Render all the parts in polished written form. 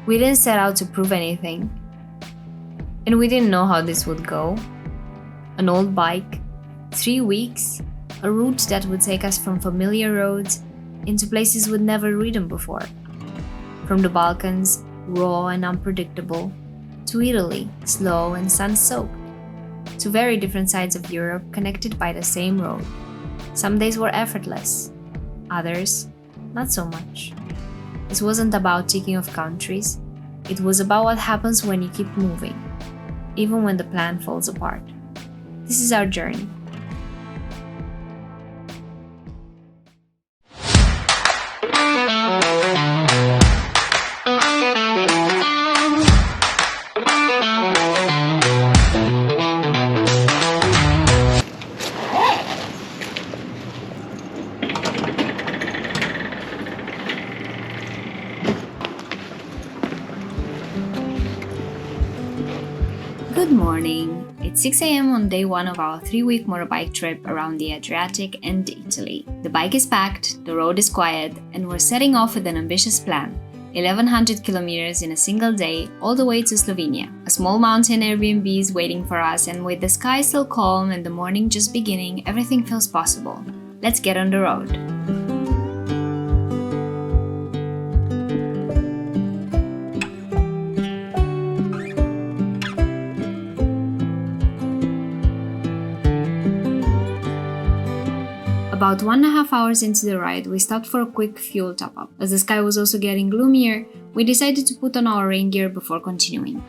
We didn't set out to prove anything, and we didn't know how this would go. An old bike, 3 weeks, a route that would take us from familiar roads into places we'd never ridden before. From the Balkans, raw and unpredictable, to Italy, slow and sun-soaked, to very different sides of Europe connected by the same road. Some days were effortless, others not so much. This wasn't about ticking off countries, it was about what happens when you keep moving, even when the plan falls apart. This is our journey. Good morning! It's 6 a.m. on day 1 of our 3-week motorbike trip around the Adriatic and Italy. The bike is packed, the road is quiet, and we're setting off with an ambitious plan. 1100 kilometers in a single day, all the way to Slovenia. A small mountain Airbnb is waiting for us, and with the sky still calm and the morning just beginning, everything feels possible. Let's get on the road. About 1.5 hours into the ride, we stopped for a quick fuel top-up. As the sky was also getting gloomier, we decided to put on our rain gear before continuing.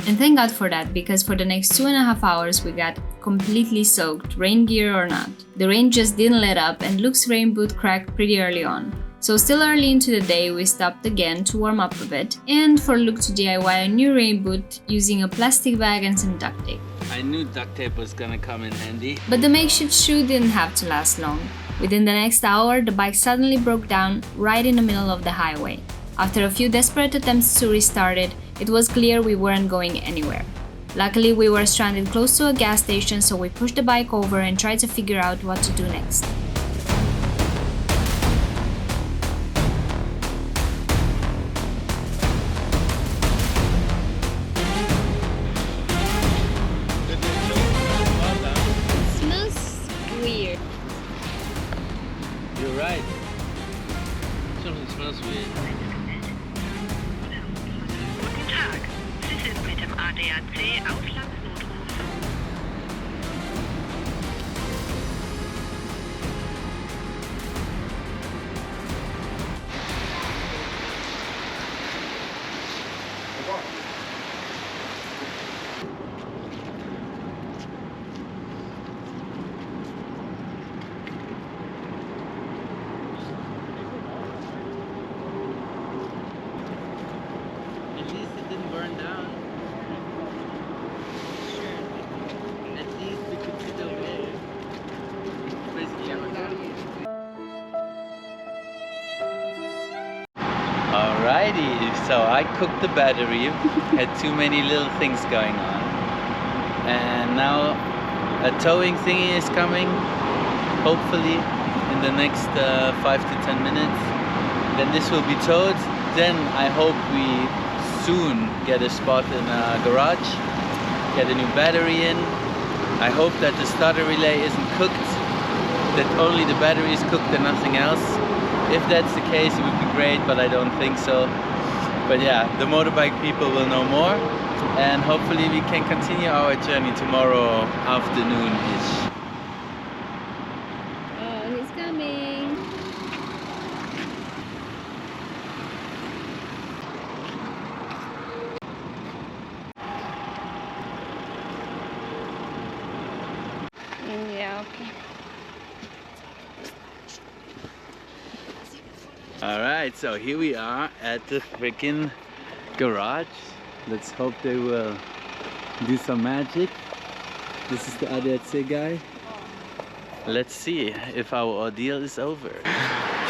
And thank God for that, because for the next 2.5 hours we got completely soaked, rain gear or not. The rain just didn't let up and Luke's rain boot cracked pretty early on. So still early into the day, we stopped again to warm up a bit and for Luke to DIY a new rain boot using a plastic bag and some duct tape. I knew duct tape was gonna come in handy. But the makeshift shoe didn't have to last long. Within the next hour, the bike suddenly broke down right in the middle of the highway. After a few desperate attempts to restart it, it was clear we weren't going anywhere. Luckily, we were stranded close to a gas station, so we pushed the bike over and tried to figure out what to do next. You're right. Something smells weird. Guten Tag, Sie sind mit dem ADAC Auslandsnotruf. At least it didn't burn down. At least we could sit over there. Basically, alrighty, so I cooked the battery, had too many little things going on. And now a towing thingy is coming, hopefully in the next 5 to 10 minutes. Then this will be towed. Then I hope we soon get a spot in a garage, get a new battery in. I hope that the starter relay isn't cooked, that only the battery is cooked and nothing else. If that's the case, it would be great, but I don't think so. But yeah, the motorbike people will know more, and hopefully we can continue our journey tomorrow afternoon-ish. Oh, he's coming! Yeah, okay. Alright, so here we are at the freaking garage. Let's hope they will do some magic. This is the ADAC guy. Let's see if our ordeal is over.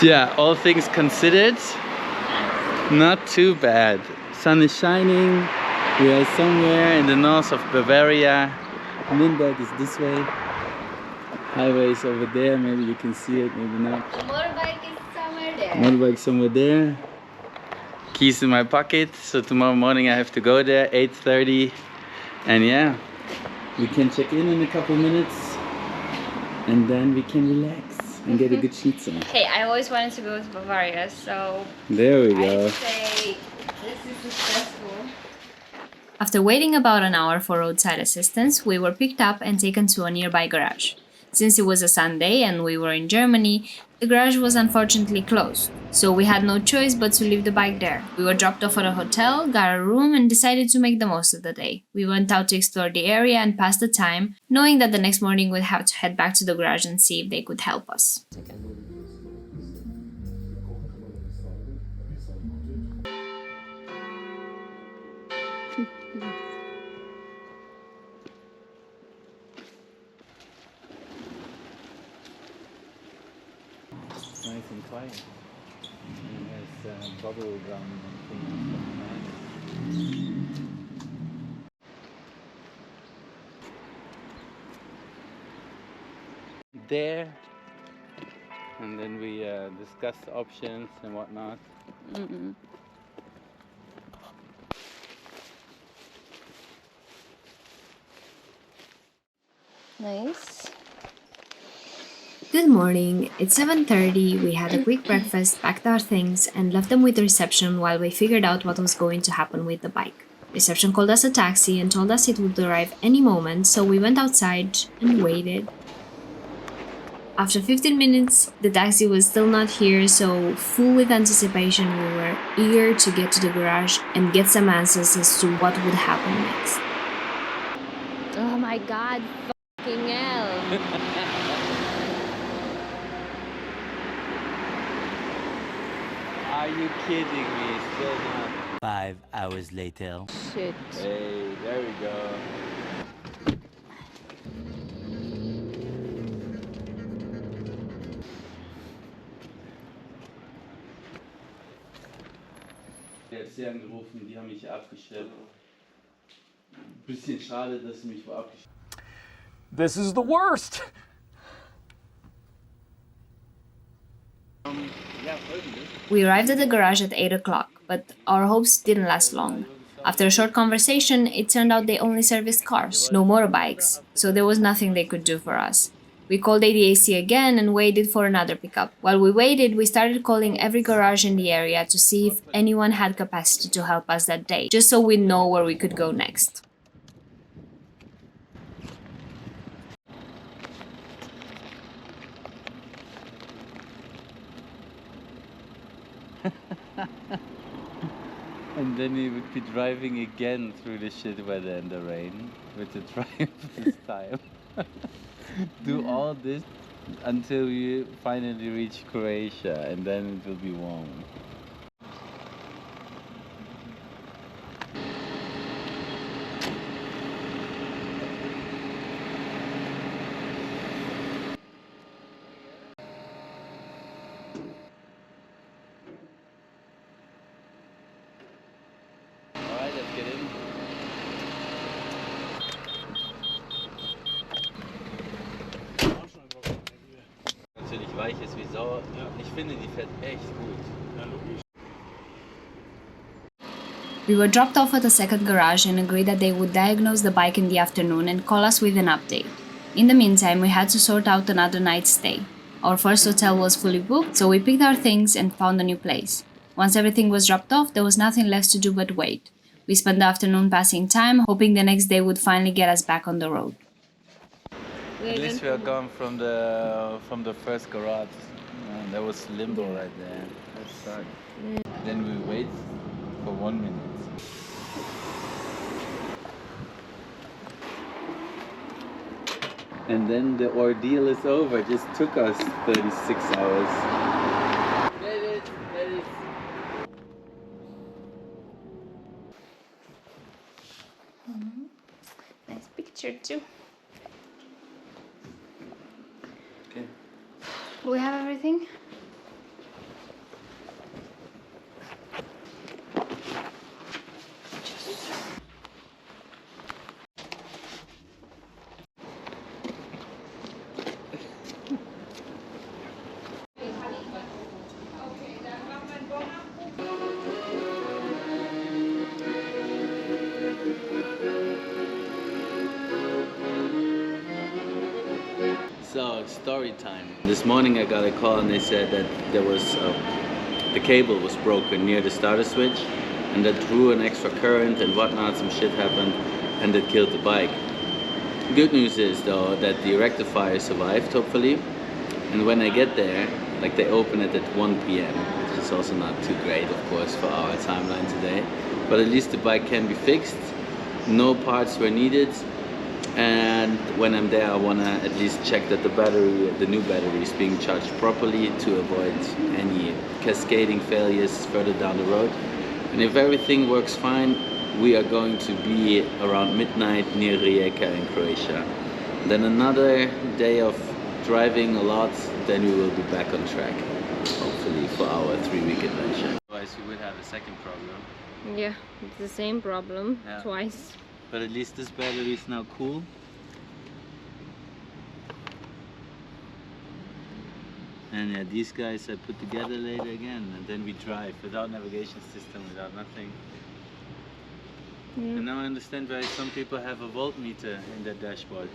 Yeah, all things considered, not too bad. Sun is shining. We are somewhere in the north of Bavaria. Nürnberg is this way. Highway is over there. Maybe you can see it, maybe not. The motorbike is so Motorbike somewhere there. Keys in my pocket. So tomorrow morning I have to go there, 8:30. And yeah, we can check in a couple minutes. And then we can relax and get a good schnitzel. Hey, I always wanted to go to Bavaria, so There we go. I'd say this is successful. After waiting about an hour for roadside assistance, we were picked up and taken to a nearby garage. Since it was a Sunday and we were in Germany, the garage was unfortunately closed, so we had no choice but to leave the bike there. We were dropped off at a hotel, got a room, and decided to make the most of the day. We went out to explore the area and pass the time, knowing that the next morning we'd have to head back to the garage and see if they could help us. Nice and quiet. And there's bubble gum and things. There, and then we discuss options and whatnot. Nice. Good morning, it's 7:30, we had a quick breakfast, packed our things, and left them with the reception while we figured out what was going to happen with the bike. Reception called us a taxi and told us it would arrive any moment, so we went outside and waited. After 15 minutes, the taxi was still not here, so full with anticipation, we were eager to get to the garage and get some answers as to what would happen next. Oh my god, fucking hell. Are you kidding me? Still not. 5 hours later. Shit. Hey, there we go. Ich habe sie angerufen, die haben mich abgestellt. Bisschen schade, dass sie mich wo abgestellt haben. This is the worst! We arrived at the garage at 8 o'clock, but our hopes didn't last long. After a short conversation, it turned out they only serviced cars, no motorbikes, so there was nothing they could do for us. We called ADAC again and waited for another pickup. While we waited, we started calling every garage in the area to see if anyone had capacity to help us that day, just so we'd know where we could go next. And then we would be driving again through the shit weather and the rain with the drive this time. Do all this until we finally reach Croatia, and then it will be warm. Alright, let's get in. Natürlich weich ist wie Sau. Ich finde, die fährt echt gut. We were dropped off at a second garage and agreed that they would diagnose the bike in the afternoon and call us with an update. In the meantime, we had to sort out another night's stay. Our first hotel was fully booked, so we picked our things and found a new place. Once everything was dropped off, there was nothing left to do but wait. We spent the afternoon passing time, hoping the next day would finally get us back on the road. At least we are gone from the first garage. There was limbo right there. That sucked. Then we wait for 1 minute. And then the ordeal is over. It just took us 36 hours. Get it, get it. Nice picture too. Okay. Do we have everything? story time. This morning I got a call and they said that there was the cable was broken near the starter switch, and that drew an extra current and whatnot. Some shit happened, and that killed the bike. Good news is though that the rectifier survived, hopefully. And when I get there, like, they open it at 1 p.m, which is also not too great, of course, for our timeline today. But at least the bike can be fixed. No parts were needed. And when I'm there, I want to at least check that the new battery is being charged properly to avoid any cascading failures further down the road. And if everything works fine, we are going to be around midnight near Rijeka in Croatia. Then another day of driving a lot, then we will be back on track, hopefully, for our 3-week adventure. Otherwise we would have a second problem. Yeah, it's the same problem, Yeah. twice. But at least this battery is now cool. And yeah, these guys I put together later again, and then we drive without navigation system, without nothing. Yeah. And now I understand why some people have a voltmeter in their dashboard,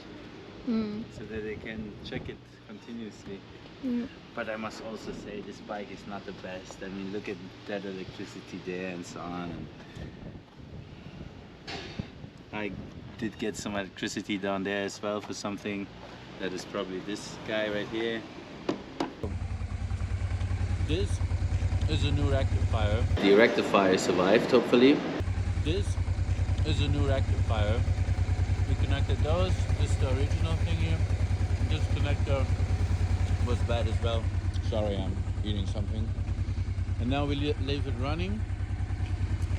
so that they can check it continuously. But I must also say this bike is not the best. I mean, look at that electricity there and so on. And I did get some electricity down there as well for something. That is probably this guy right here. This is a new rectifier. The rectifier survived, hopefully. This is a new rectifier. We connected those. This is the original thing here. This connector was bad as well. Sorry, I'm eating something. And now we leave it running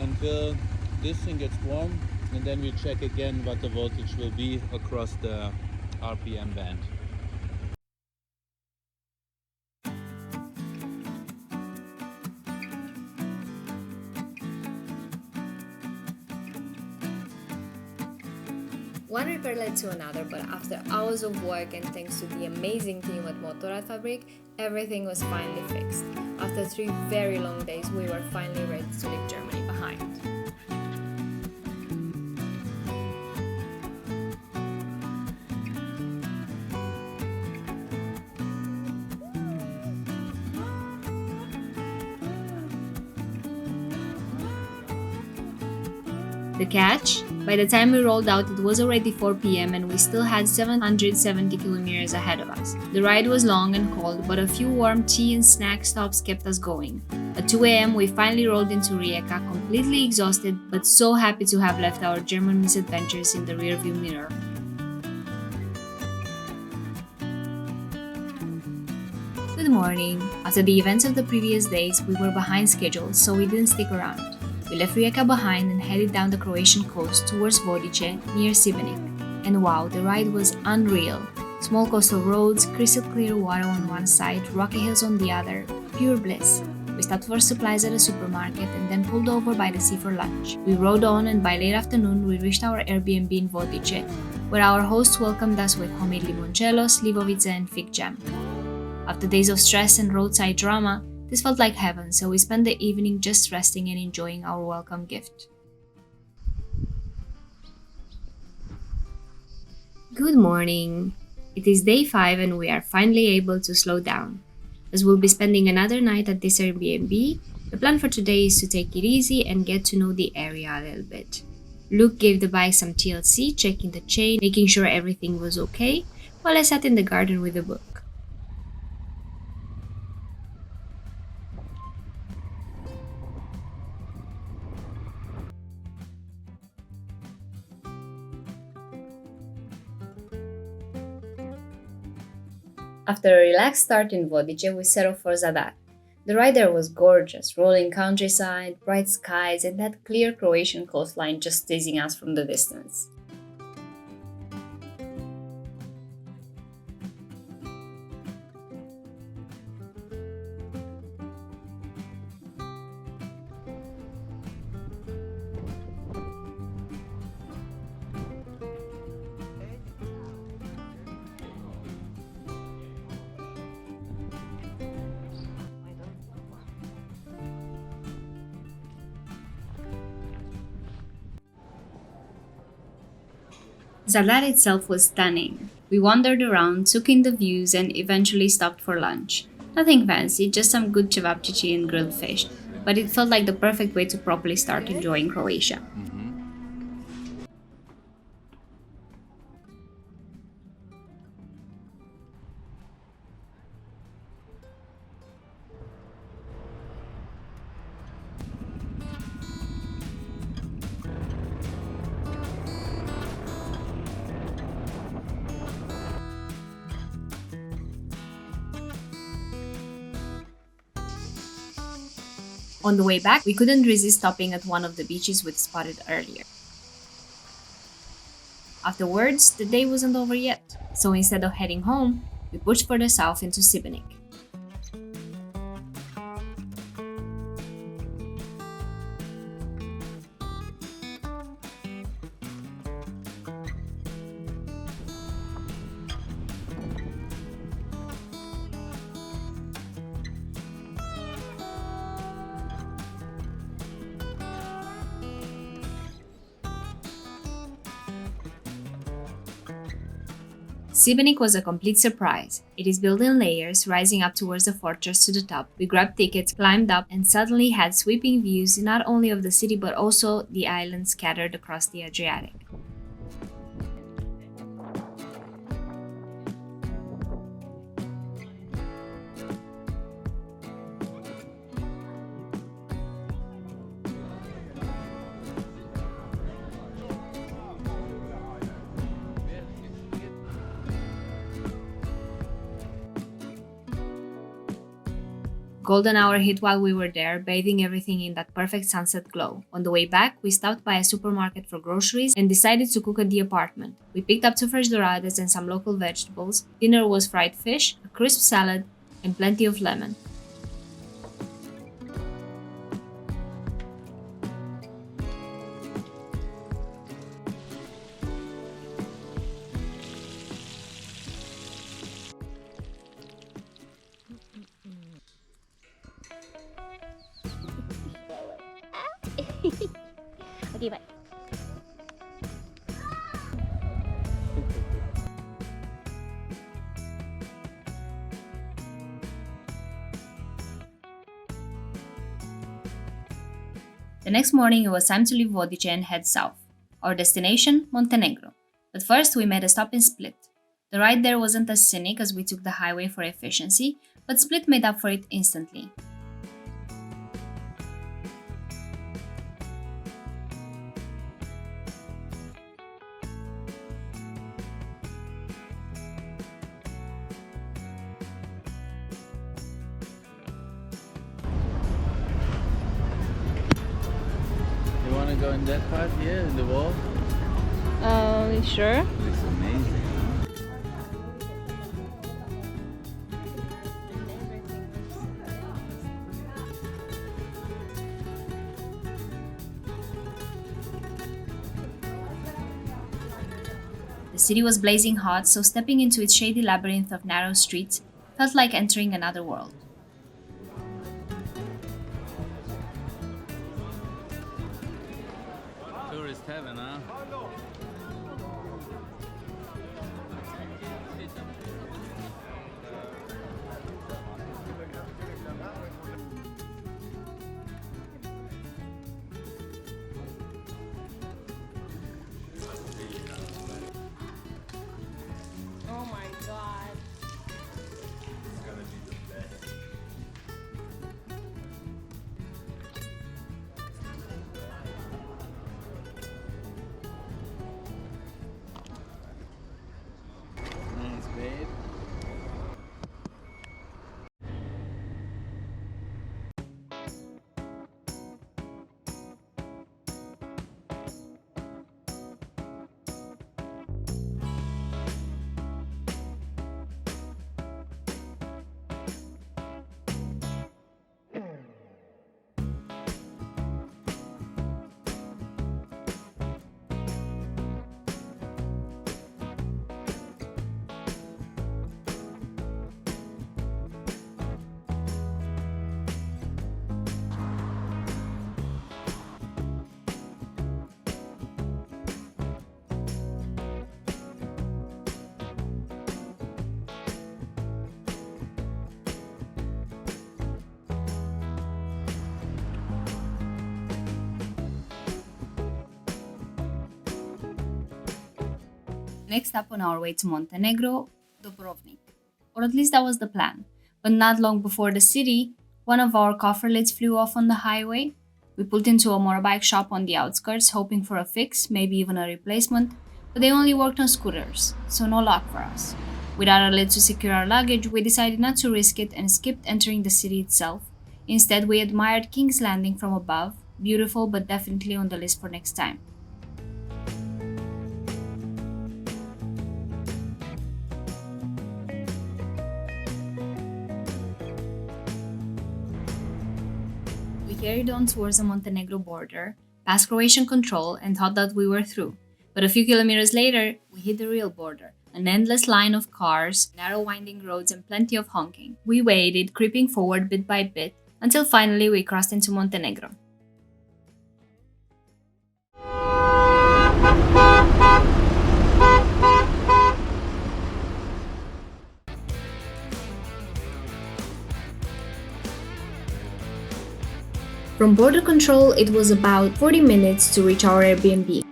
until this thing gets warm, and then we check again what the voltage will be across the RPM band. One repair led to another, but after hours of work and thanks to the amazing team at Motorradfabrik, everything was finally fixed. After 3 very long days, we were finally ready to leave Germany behind. The catch? By the time we rolled out, it was already 4 p.m. and we still had 770 kilometers ahead of us. The ride was long and cold, but a few warm tea and snack stops kept us going. At 2 a.m. we finally rolled into Rijeka, completely exhausted, but so happy to have left our German misadventures in the rearview mirror. Good morning. After the events of the previous days, we were behind schedule, so we didn't stick around. We left Rijeka behind and headed down the Croatian coast towards Vodice, near Šibenik. And wow, the ride was unreal. Small coastal roads, crystal clear water on one side, rocky hills on the other, pure bliss. We stopped for supplies at a supermarket and then pulled over by the sea for lunch. We rode on, and by late afternoon we reached our Airbnb in Vodice, where our host welcomed us with homemade limoncello, slivovice and fig jam. After days of stress and roadside drama, this felt like heaven, so we spent the evening just resting and enjoying our welcome gift. Good morning! It is day 5 and we are finally able to slow down. As we'll be spending another night at this Airbnb, the plan for today is to take it easy and get to know the area a little bit. Luke gave the bike some TLC, checking the chain, making sure everything was okay, while I sat in the garden with a book. After a relaxed start in Vodice, we set off for Zadar. The ride there was gorgeous, rolling countryside, bright skies, and that clear Croatian coastline just teasing us from the distance. Zadar itself was stunning. We wandered around, took in the views, and eventually stopped for lunch. Nothing fancy, just some good cevapcici and grilled fish, but it felt like the perfect way to properly start enjoying Croatia. On the way back, we couldn't resist stopping at one of the beaches we'd spotted earlier. Afterwards, the day wasn't over yet, so instead of heading home, we pushed further south into Šibenik. Šibenik was a complete surprise. It is built in layers, rising up towards the fortress to the top. We grabbed tickets, climbed up, and suddenly had sweeping views not only of the city but also the islands scattered across the Adriatic. Golden hour hit while we were there, bathing everything in that perfect sunset glow. On the way back, we stopped by a supermarket for groceries and decided to cook at the apartment. We picked up 2 fresh doradas and some local vegetables. Dinner was fried fish, a crisp salad, and plenty of lemon. Okay, bye. The next morning, it was time to leave Vodice and head south. Our destination, Montenegro. But first, we made a stop in Split. The ride there wasn't as scenic as we took the highway for efficiency, but Split made up for it instantly. You want to go in that part here, in the wall? Sure. Looks amazing, huh? The city was blazing hot, so stepping into its shady labyrinth of narrow streets felt like entering another world. Tourist heaven, huh? Oh my god. Next up on our way to Montenegro, Dubrovnik. Or at least that was the plan. But not long before the city, one of our coffer lids flew off on the highway. We pulled into a motorbike shop on the outskirts, hoping for a fix, maybe even a replacement, but they only worked on scooters, so no luck for us. Without a lid to secure our luggage, we decided not to risk it and skipped entering the city itself. Instead, we admired King's Landing from above, beautiful but definitely on the list for next time. We carried on towards the Montenegro border, past Croatian control, and thought that we were through. But a few kilometers later, we hit the real border. An endless line of cars, narrow winding roads, and plenty of honking. We waited, creeping forward bit by bit, until finally we crossed into Montenegro. From border control, it was about 40 minutes to reach our Airbnb.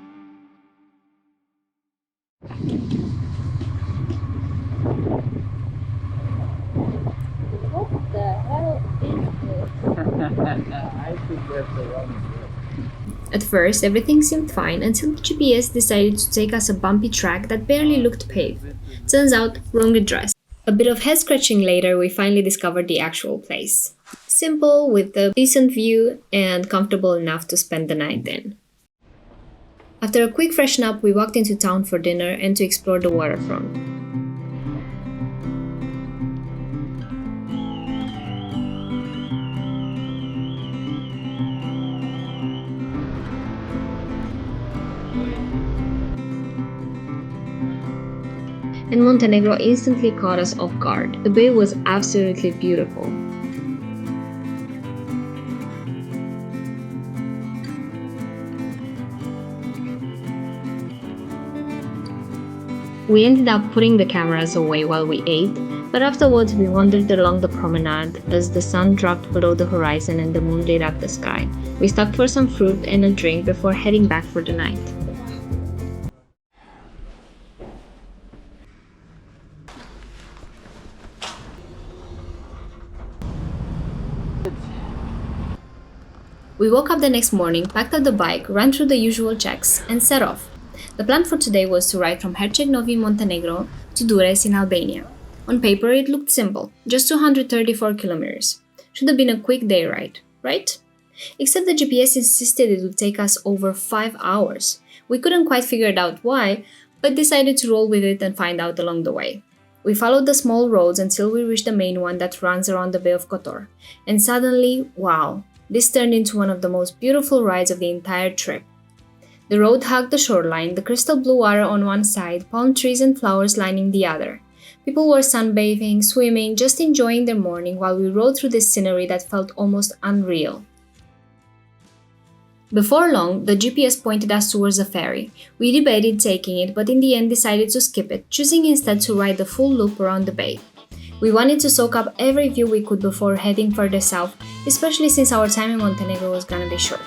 What the hell is this? I think that's the wrong. At first, everything seemed fine until the GPS decided to take us a bumpy track that barely looked paved. Turns out, wrong address. A bit of head scratching later, we finally discovered the actual place. Simple, with a decent view, and comfortable enough to spend the night in. After a quick freshen up, we walked into town for dinner and to explore the waterfront. And Montenegro instantly caught us off guard. The bay was absolutely beautiful. We ended up putting the cameras away while we ate, but afterwards we wandered along the promenade as the sun dropped below the horizon and the moon lit up the sky. We stopped for some fruit and a drink before heading back for the night. We woke up the next morning, packed up the bike, ran through the usual checks, and set off. The plan for today was to ride from Herceg-Novi in Montenegro to Dures in Albania. On paper, it looked simple, just 234 kilometers. Should have been a quick day ride, right? Except the GPS insisted it would take us over 5 hours. We couldn't quite figure out why, but decided to roll with it and find out along the way. We followed the small roads until we reached the main one that runs around the Bay of Kotor. And suddenly, wow! This turned into one of the most beautiful rides of the entire trip. The road hugged the shoreline, the crystal blue water on one side, palm trees and flowers lining the other. People were sunbathing, swimming, just enjoying their morning while we rode through this scenery that felt almost unreal. Before long, the GPS pointed us towards a ferry. We debated taking it, but in the end decided to skip it, choosing instead to ride the full loop around the bay. We wanted to soak up every view we could before heading further south, especially since our time in Montenegro was gonna be short.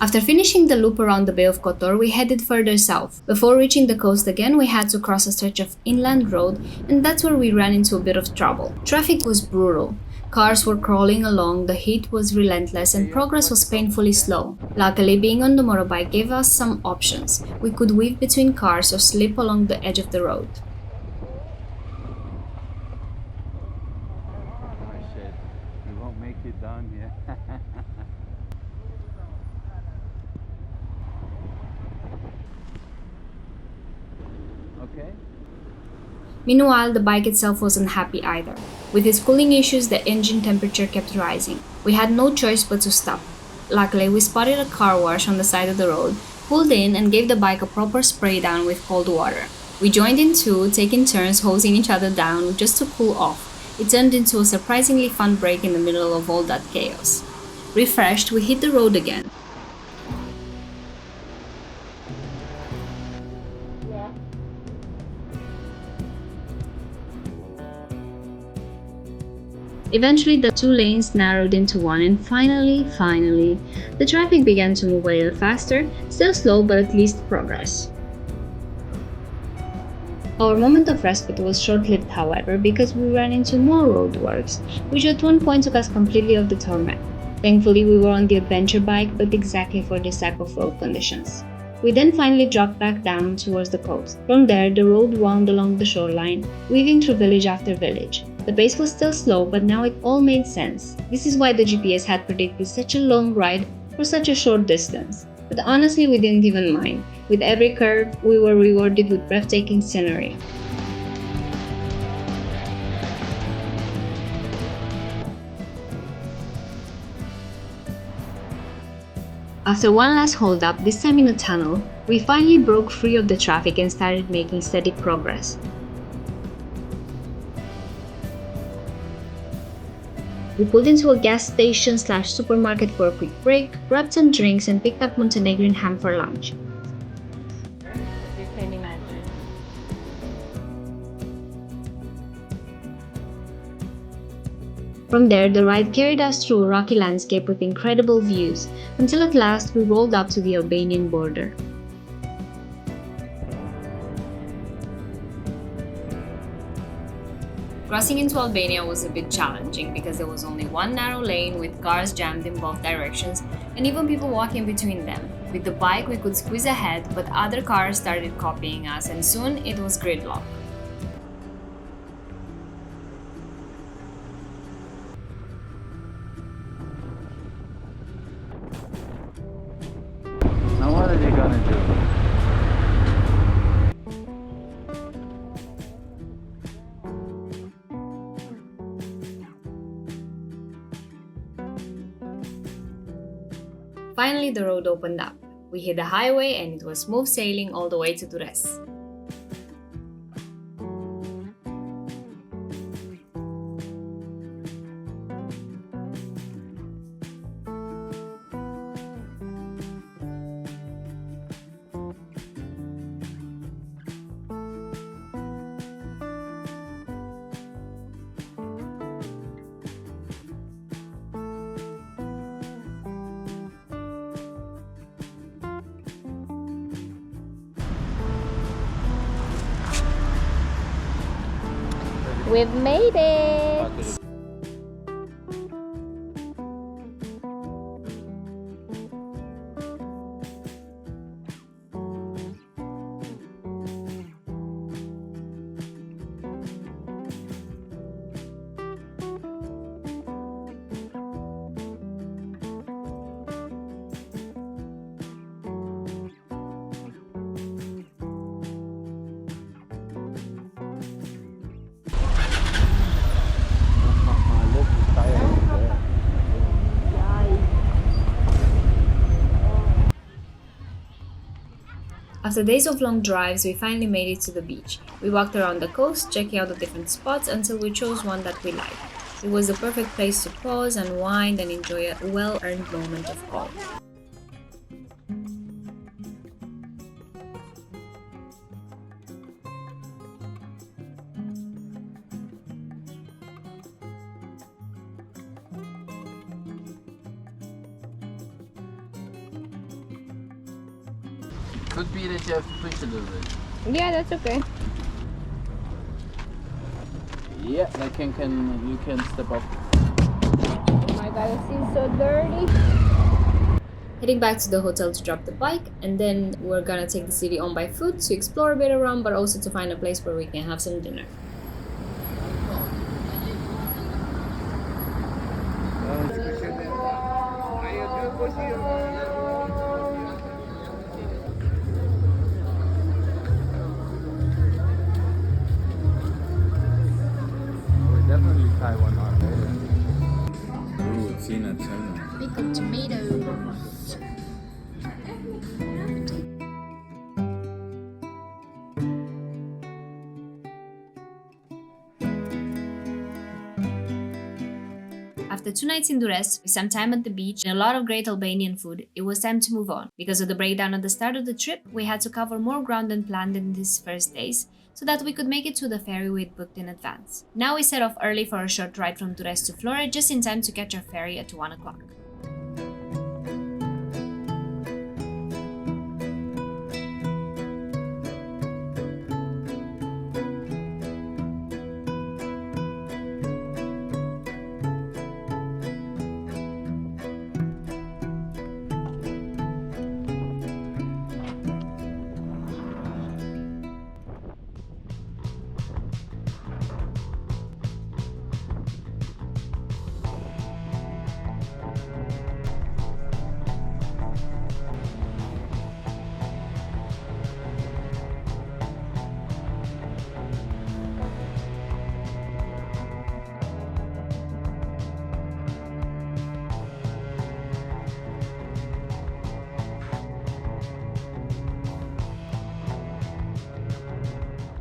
After finishing the loop around the Bay of Kotor, we headed further south. Before reaching the coast again, we had to cross a stretch of inland road, and that's where we ran into a bit of trouble. Traffic was brutal. Cars were crawling along, the heat was relentless, and progress was painfully slow. Luckily, being on the motorbike gave us some options. We could weave between cars or slip along the edge of the road. Oh shit, we won't make it down here. Meanwhile, the bike itself wasn't happy either. With its cooling issues, the engine temperature kept rising. We had no choice but to stop. Luckily, we spotted a car wash on the side of the road, pulled in, and gave the bike a proper spray down with cold water. We joined in too, taking turns hosing each other down just to cool off. It turned into a surprisingly fun break in the middle of all that chaos. Refreshed, we hit the road again. Eventually, the two lanes narrowed into one, and finally, the traffic began to move a little faster, still slow but at least progress. Our moment of respite was short-lived, however, because we ran into more roadworks, which at one point took us completely off the tarmac. Thankfully, we were on the adventure bike, but exactly for this type of road conditions. We then finally jogged back down towards the coast. From there, the road wound along the shoreline, weaving through village after village. The pace was still slow, but now it all made sense. This is why the GPS had predicted such a long ride for such a short distance. But honestly, we didn't even mind. With every curve, we were rewarded with breathtaking scenery. After one last hold-up, this time in a tunnel, we finally broke free of the traffic and started making steady progress. We pulled into a gas station / supermarket for a quick break, grabbed some drinks, and picked up Montenegrin ham for lunch. You can imagine. From there, the ride carried us through a rocky landscape with incredible views, until at last we rolled up to the Albanian border. Crossing into Albania was a bit challenging because there was only one narrow lane with cars jammed in both directions and even people walking between them. With the bike we could squeeze ahead, but other cars started copying us and soon it was gridlock. Now what are they gonna do? Finally, the road opened up. We hit the highway and it was smooth sailing all the way to Durrës. We've made it! After days of long drives, we finally made it to the beach. We walked around the coast, checking out the different spots until we chose one that we liked. It was the perfect place to pause, unwind, and enjoy a well-earned moment of calm. Could be that you have to push a little bit. Yeah, that's okay. Yeah, like you can step up. Oh my god, it seems so dirty. Heading back to the hotel to drop the bike, and then we're gonna take the city on by foot to explore a bit around, but also to find a place where we can have some dinner. definitely try one out later. Ooh, it's in a tuna. Pickled tomatoes. After 2 nights in Durrës, with some time at the beach and a lot of great Albanian food, it was time to move on. Because of the breakdown at the start of the trip, we had to cover more ground than planned in these first days, so that we could make it to the ferry we'd booked in advance. Now we set off early for a short ride from Durrës to Flore, just in time to catch our ferry at 1 o'clock.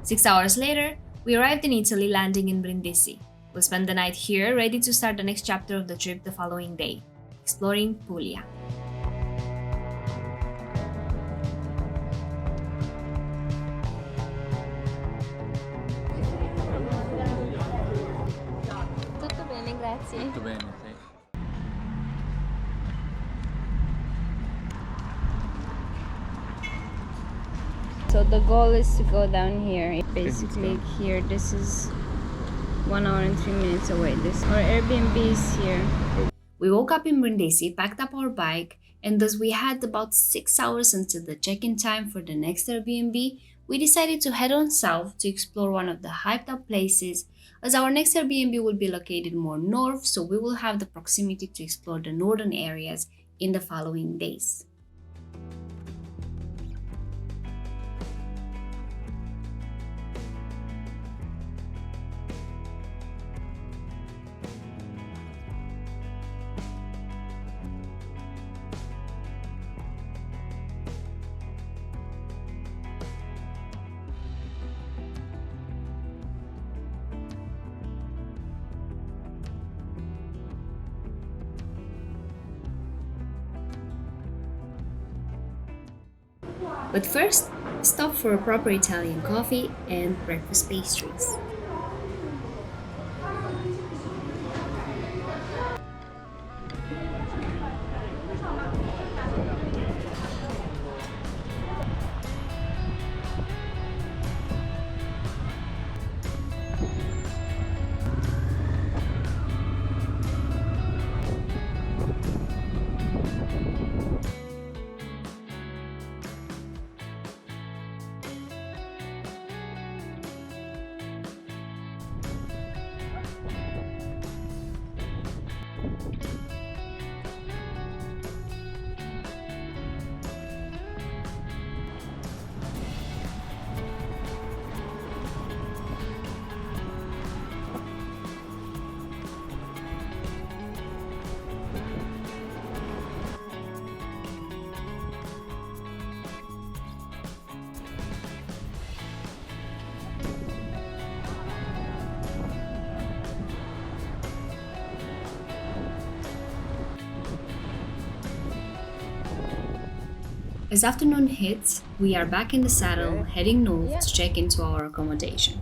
6 hours later, we arrived in Italy, landing in Brindisi. We'll spend the night here, ready to start the next chapter of the trip the following day, exploring Puglia. Tutto bene, grazie. Tutto bene, sì. So the goal is to go down here. Basically here, this is 1 hour and 3 minutes away. Our Airbnb is here. We woke up in Brindisi, packed up our bike, and as we had about 6 hours until the check-in time for the next Airbnb, we decided to head on south to explore one of the hyped-up places, as our next Airbnb will be located more north, so we will have the proximity to explore the northern areas in the following days. But first, stop for a proper Italian coffee and breakfast pastries. As afternoon hits, we are back in the saddle, heading north to check into our accommodation.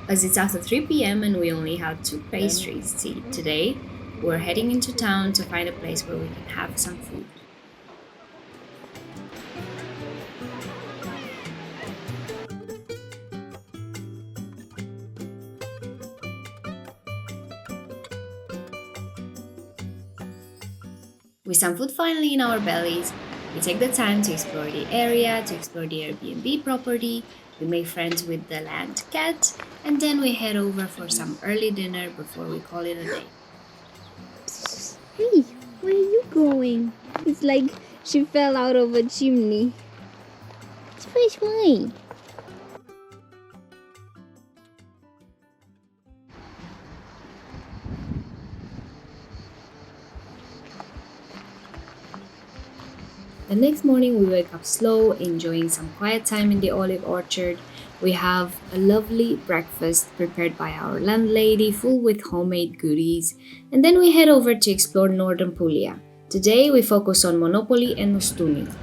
As it's after 3 p.m. and we only had 2 pastries to eat today, we're heading into town to find a place where we can have some food. With some food finally in our bellies, we take the time to explore the area, to explore the Airbnb property, we make friends with the land cat, and then we head over for some early dinner before we call it a day. Hey, where are you going? It's like she fell out of a chimney. It's fresh wine. The next morning we wake up slow, enjoying some quiet time in the olive orchard. We have a lovely breakfast prepared by our landlady, full with homemade goodies, and then we head over to explore northern Puglia. Today we focus on Monopoli and Ostuni.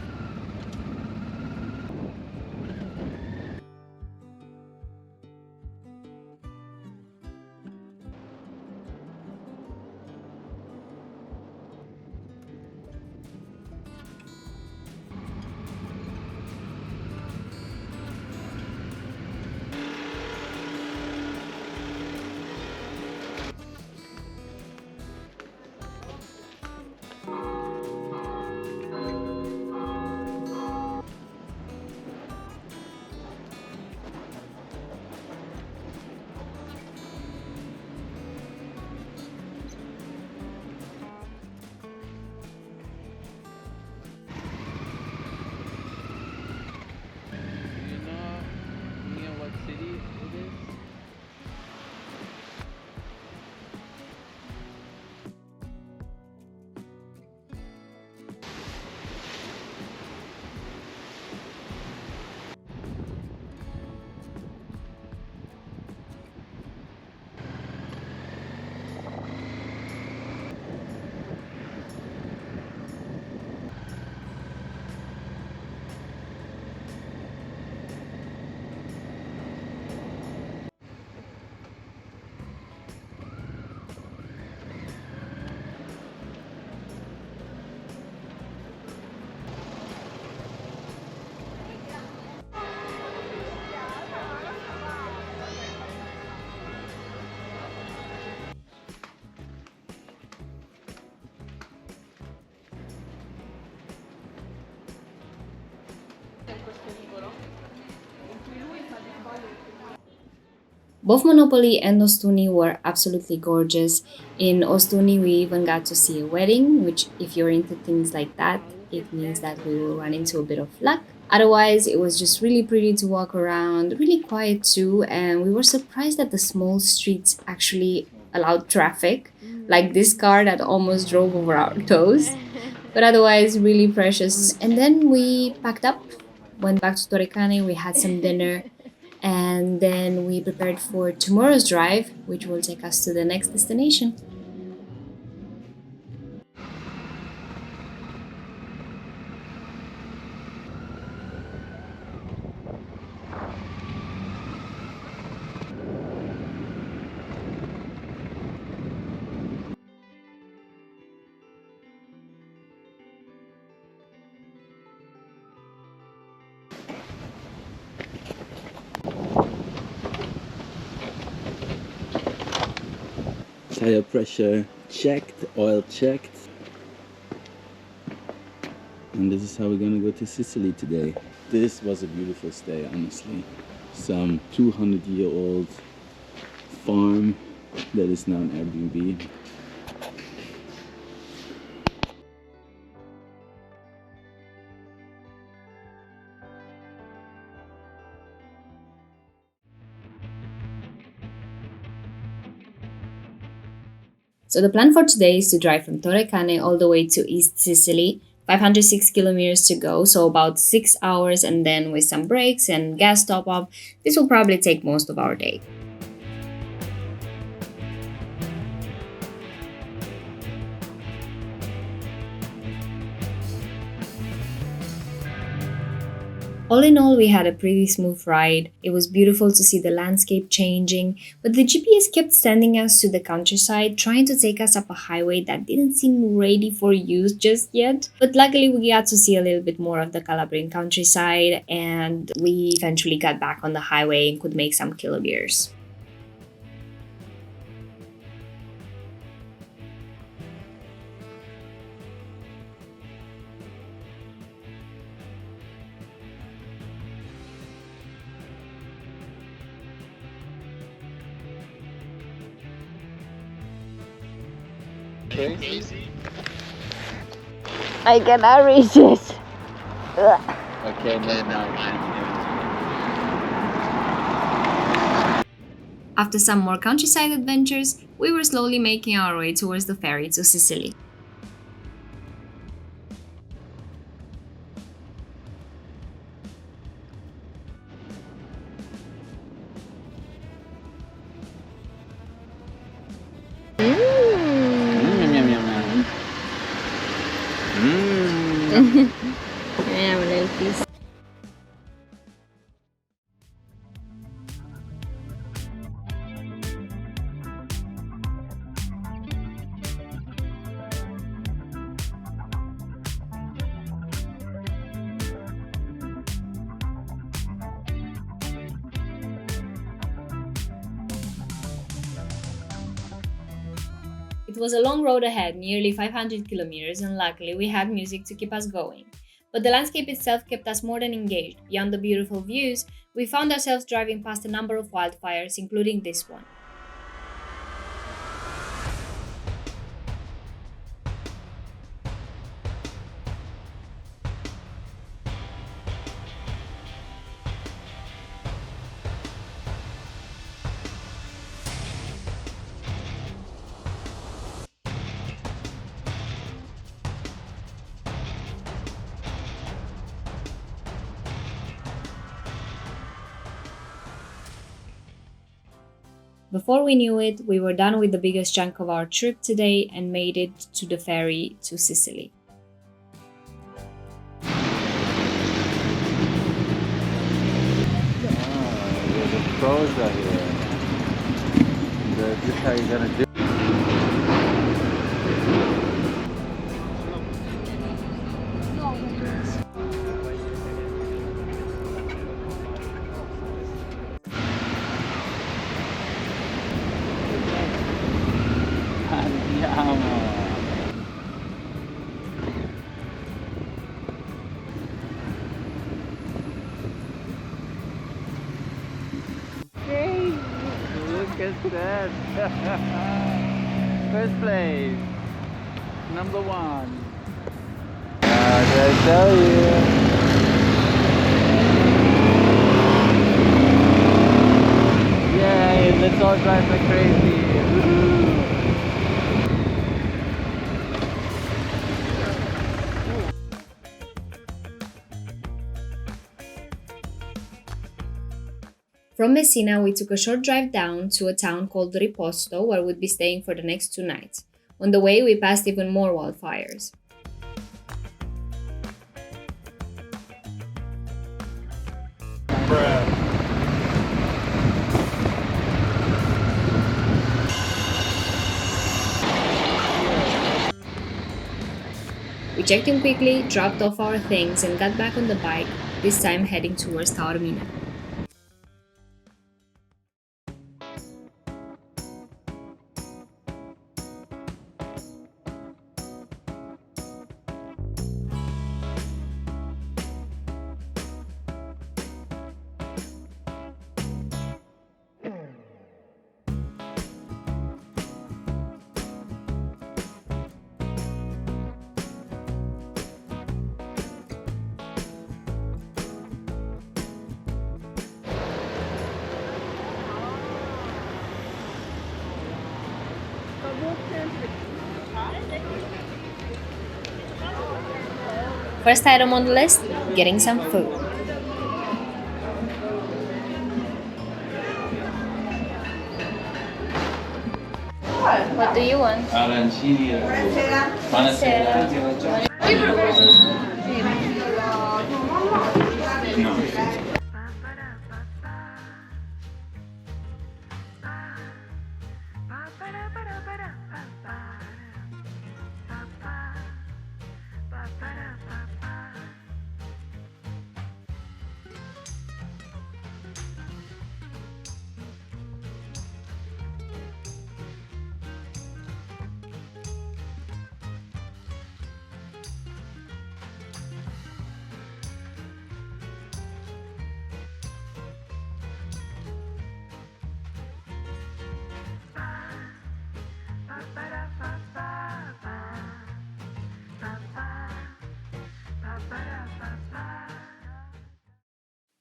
Both Monopoli and Ostuni were absolutely gorgeous. In Ostuni, we even got to see a wedding, which, if you're into things like that, it means that we will run into a bit of luck. Otherwise, it was just really pretty to walk around, really quiet too, and we were surprised that the small streets actually allowed traffic, like this car that almost drove over our toes. But otherwise, really precious. And then we packed up, went back to Torrecane, we had some dinner, and then we prepared for tomorrow's drive, which will take us to the next destination. Tire pressure checked, oil checked. And this is how we're gonna go to Sicily today. This was a beautiful stay, honestly. Some 200-year-old farm that is now an Airbnb. So the plan for today is to drive from Torrecane all the way to East Sicily, 506 kilometers to go, so about 6 hours, and then with some breaks and gas top up, this will probably take most of our day. All in all, we had a pretty smooth ride. It was beautiful to see the landscape changing, but the GPS kept sending us to the countryside, trying to take us up a highway that didn't seem ready for use just yet. But luckily, we got to see a little bit more of the Calabrian countryside, and we eventually got back on the highway and could make some kilometers. Crazy? I cannot reach it. Okay, never mind. After some more countryside adventures, we were slowly making our way towards the ferry to Sicily. Yeah, a little piece. It was a long road ahead, nearly 500 kilometers, and luckily we had music to keep us going. But the landscape itself kept us more than engaged. Beyond the beautiful views, we found ourselves driving past a number of wildfires, including this one. Before we knew it, we were done with the biggest chunk of our trip today and made it to the ferry to Sicily. The pros are here. This is how you're gonna do. Andiamo. Look at that. First place. Number 1. Did I tell you? Yay, let's all drive like crazy. Woohoo. From Messina, we took a short drive down to a town called Riposto, where we'd be staying for the next 2 nights. On the way, we passed even more wildfires. We checked in quickly, dropped off our things, and got back on the bike, this time heading towards Taormina. First item on the list, getting some food. What do you want? Arancini. Buonasera. No.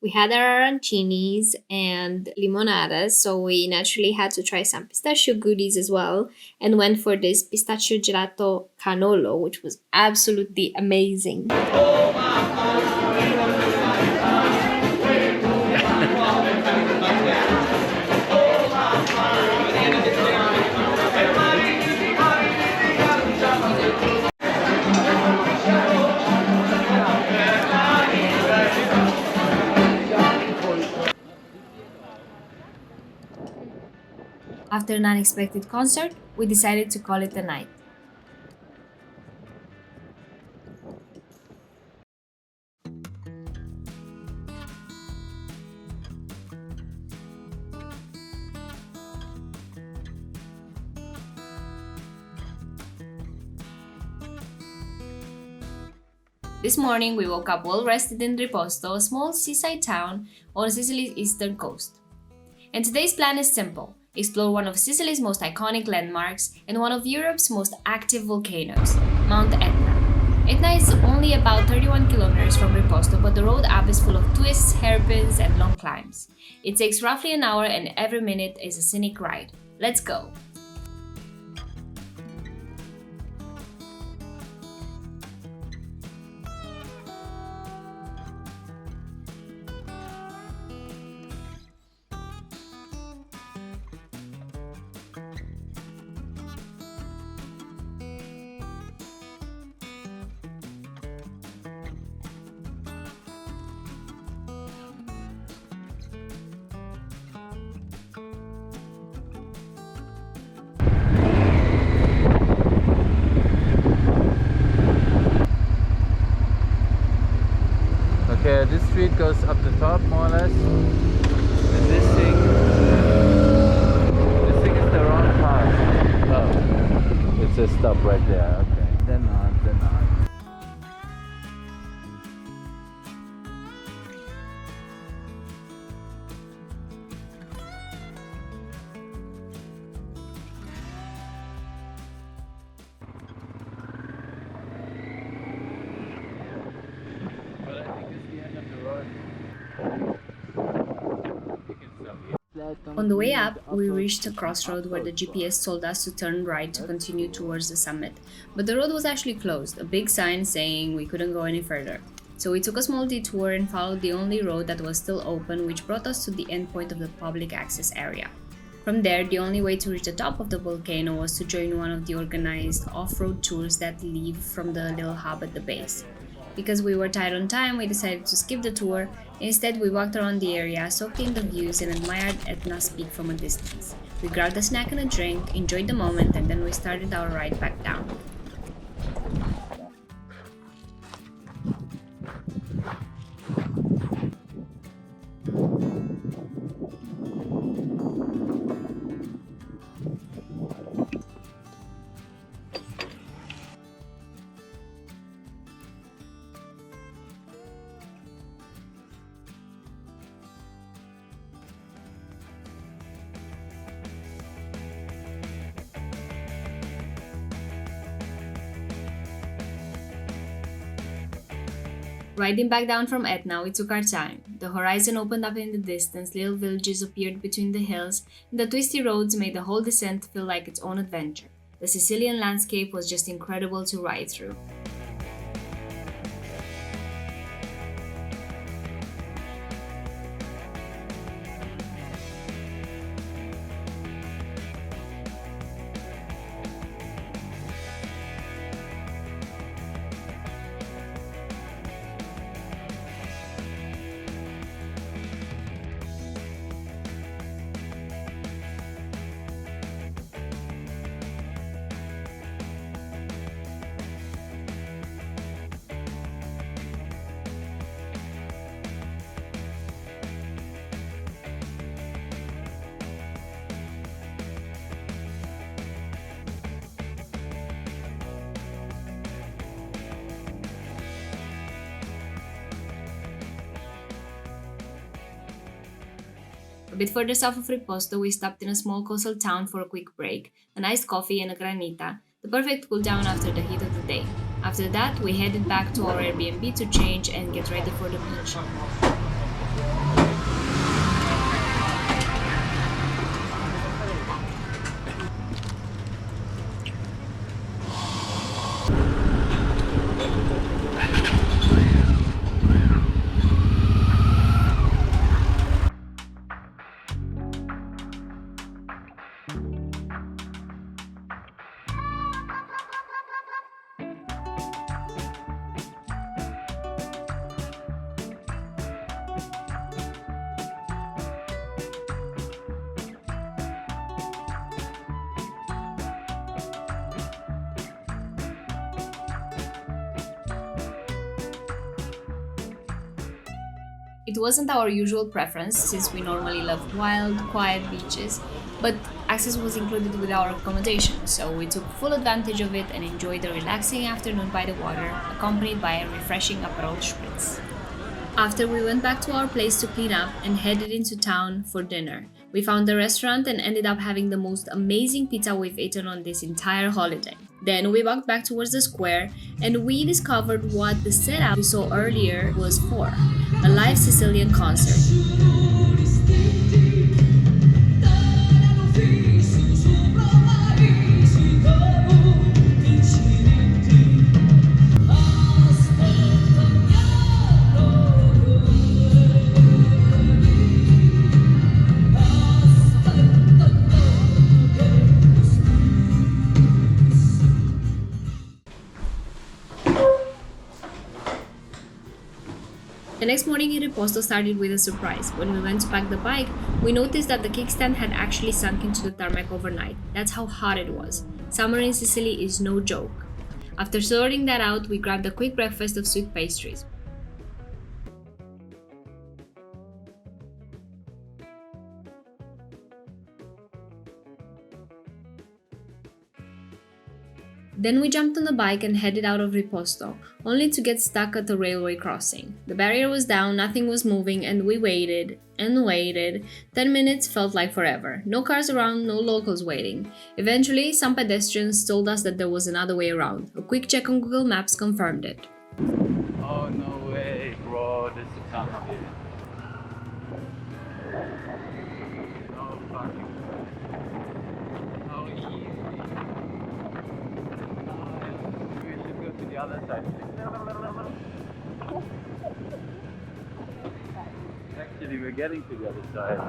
We had our arancinis and limonadas, so we naturally had to try some pistachio goodies as well, and went for this pistachio gelato canolo, which was absolutely amazing. After an unexpected concert, we decided to call it a night. This morning, we woke up well rested in Riposto, a small seaside town on Sicily's eastern coast. And today's plan is simple: explore one of Sicily's most iconic landmarks and one of Europe's most active volcanoes, Mount Etna. Etna is only about 31 kilometers from Riposto, but the road up is full of twists, hairpins, and long climbs. It takes roughly an hour, and every minute is a scenic ride. Let's go! Okay, this street goes up the top more or less. And this thing is the wrong path. Oh, it's a stop right there. Okay, then on. On the way up, we reached a crossroad where the GPS told us to turn right to continue towards the summit, but the road was actually closed, a big sign saying we couldn't go any further. So we took a small detour and followed the only road that was still open, which brought us to the endpoint of the public access area. From there, the only way to reach the top of the volcano was to join one of the organized off-road tours that leave from the little hub at the base. Because we were tight on time, we decided to skip the tour. Instead, we walked around the area, soaked in the views, and admired Etna's peak from a distance. We grabbed a snack and a drink, enjoyed the moment, and then we started our ride back down. Riding back down from Etna, we took our time. The horizon opened up in the distance, little villages appeared between the hills, and the twisty roads made the whole descent feel like its own adventure. The Sicilian landscape was just incredible to ride through. A bit further south of Riposto, we stopped in a small coastal town for a quick break, a nice coffee and a granita, the perfect cool down after the heat of the day. After that, we headed back to our Airbnb to change and get ready for the beach. It wasn't our usual preference since we normally love wild, quiet beaches, but access was included with our accommodation, so we took full advantage of it and enjoyed a relaxing afternoon by the water, accompanied by a refreshing Aperol Spritz. After we went back to our place to clean up and headed into town for dinner. We found a restaurant and ended up having the most amazing pizza we've eaten on this entire holiday. Then we walked back towards the square and we discovered what the setup we saw earlier was for, a live Sicilian concert. The next morning in Riposto started with a surprise. When we went to pack the bike, we noticed that the kickstand had actually sunk into the tarmac overnight. That's how hot it was. Summer in Sicily is no joke. After sorting that out, we grabbed a quick breakfast of sweet pastries. Then we jumped on the bike and headed out of Riposto, only to get stuck at a railway crossing. The barrier was down, nothing was moving, and we waited and waited. 10 minutes felt like forever. No cars around, no locals waiting. Eventually, some pedestrians told us that there was another way around. A quick check on Google Maps confirmed it. Oh, no way, bro. This is complicated. Oh, fucking. Oh, easy. We should go to the other side. Actually, we're getting to the other side.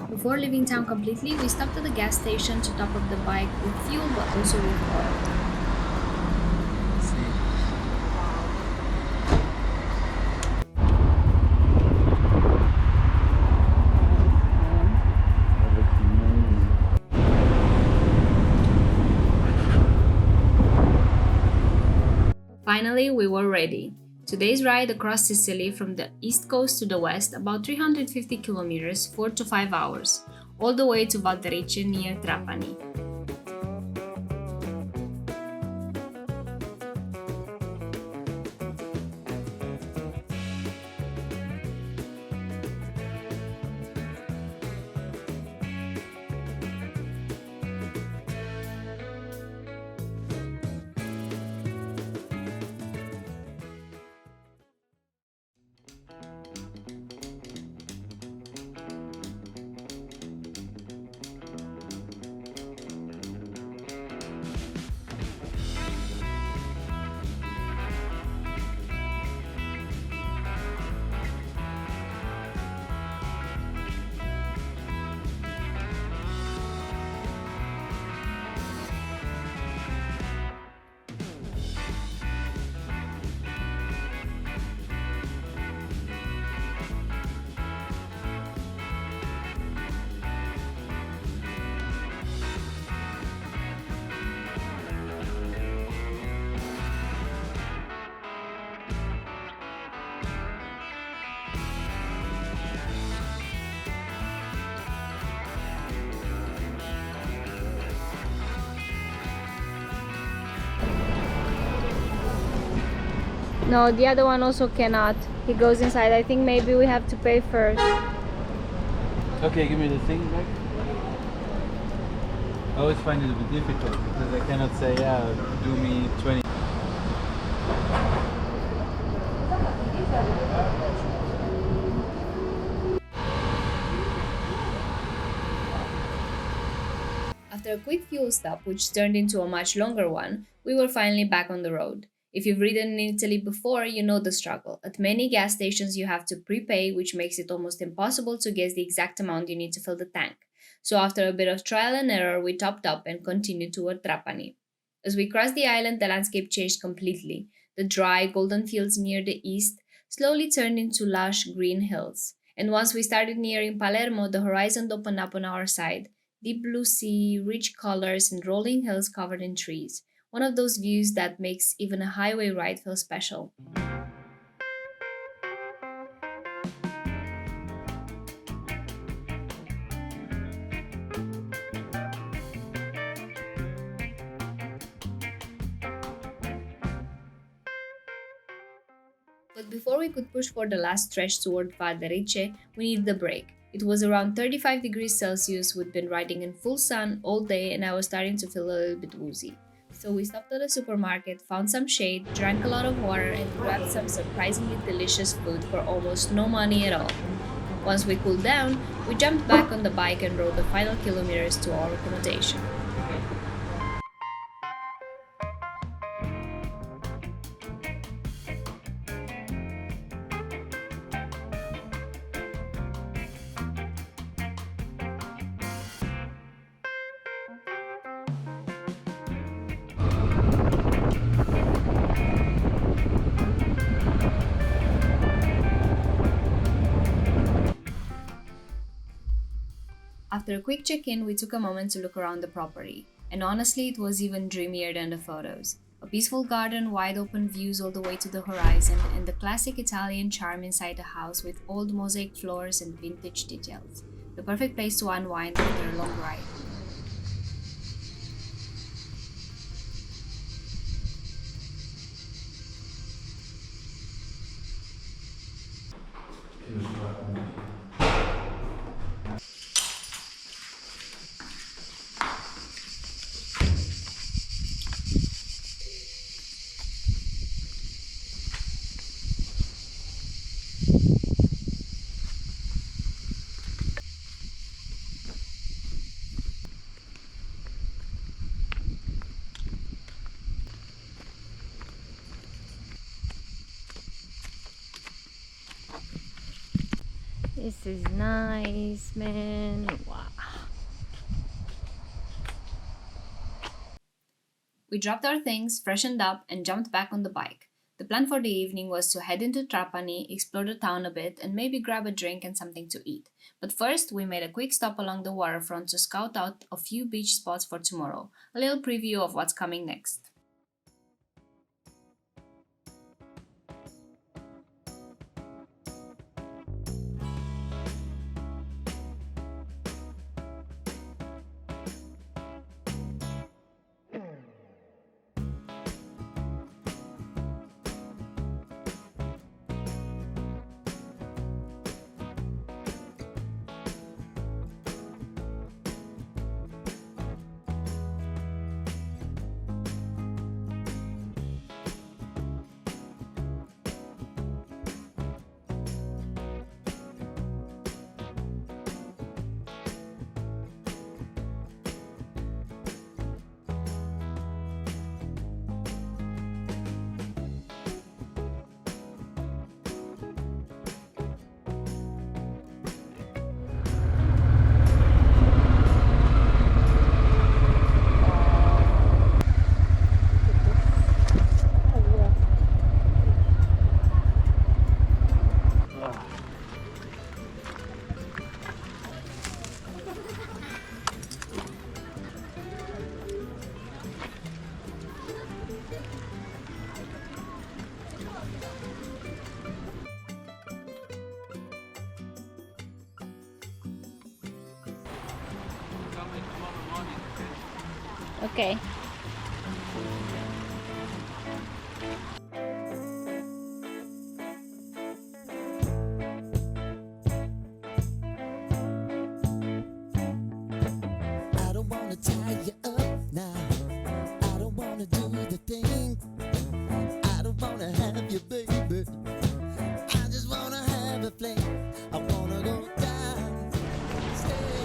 Before leaving town completely, we stopped at the gas station to top up the bike with fuel but also with oil. Finally, we were ready. Today's ride across Sicily from the east coast to the west, about 350 kilometers, 4 to 5 hours, all the way to Valderice near Trapani. No, the other one also cannot. He goes inside. I think maybe we have to pay first. Okay, give me the thing back. I always find it a bit difficult because I cannot say, yeah, do me 20. After a quick fuel stop, which turned into a much longer one, we were finally back on the road. If you've ridden in Italy before, you know the struggle. At many gas stations, you have to prepay, which makes it almost impossible to guess the exact amount you need to fill the tank. So after a bit of trial and error, we topped up and continued toward Trapani. As we crossed the island, the landscape changed completely. The dry, golden fields near the east slowly turned into lush green hills. And once we started nearing Palermo, the horizon opened up on our side. Deep blue sea, rich colors, and rolling hills covered in trees. One of those views that makes even a highway ride feel special. But before we could push for the last stretch toward Valderice, we needed a break. It was around 35 degrees Celsius, we'd been riding in full sun all day, and I was starting to feel a little bit woozy. So we stopped at a supermarket, found some shade, drank a lot of water, and grabbed some surprisingly delicious food for almost no money at all. Once we cooled down, we jumped back on the bike and rode the final kilometers to our accommodation. After a quick check-in, we took a moment to look around the property, and honestly, it was even dreamier than the photos. A peaceful garden, wide open views all the way to the horizon, and the classic Italian charm inside the house with old mosaic floors and vintage details. The perfect place to unwind after a long ride. This is nice, man. Wow. We dropped our things, freshened up, and jumped back on the bike. The plan for the evening was to head into Trapani, explore the town a bit, and maybe grab a drink and something to eat. But first, we made a quick stop along the waterfront to scout out a few beach spots for tomorrow, a little preview of what's coming next. Okay. I don't wanna tie you up now. I don't wanna do the thing. I don't wanna have you, baby. I just wanna have a fling. I wanna go down, stay.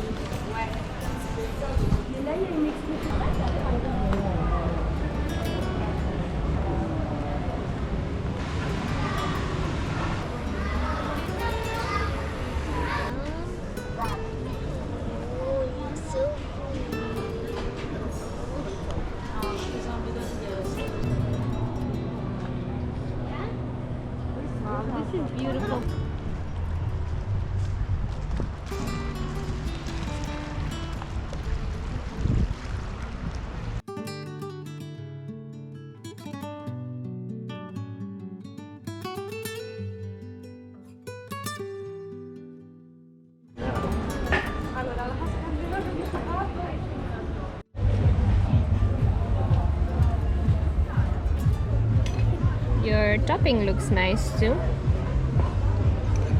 topping looks nice too.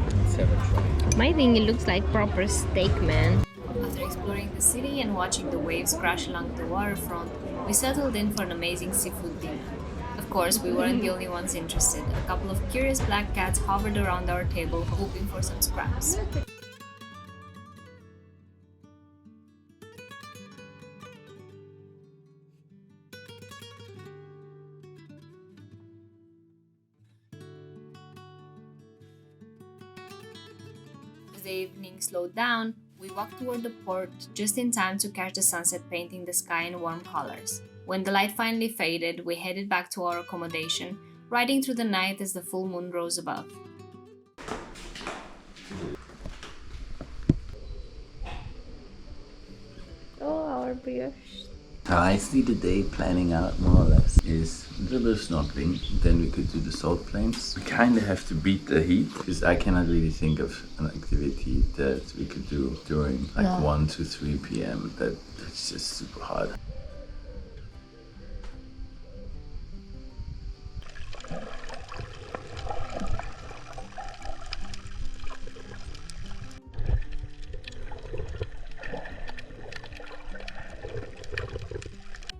Let's have a try. My thing, it looks like proper steak, man. After exploring the city and watching the waves crash along the waterfront, we settled in for an amazing seafood dinner. Of course, we weren't the only ones interested. A couple of curious black cats hovered around our table, hoping for some scraps. As the evening slowed down, we walked toward the port just in time to catch the sunset painting the sky in warm colors. When the light finally faded, we headed back to our accommodation, riding through the night as the full moon rose above. Oh, our brioche. How I see the day planning out more or less is a little bit of snorkeling, then we could do the salt plains. We kind of have to beat the heat because I cannot really think of an activity that we could do during like 1 to 3 p.m. That's just super hard.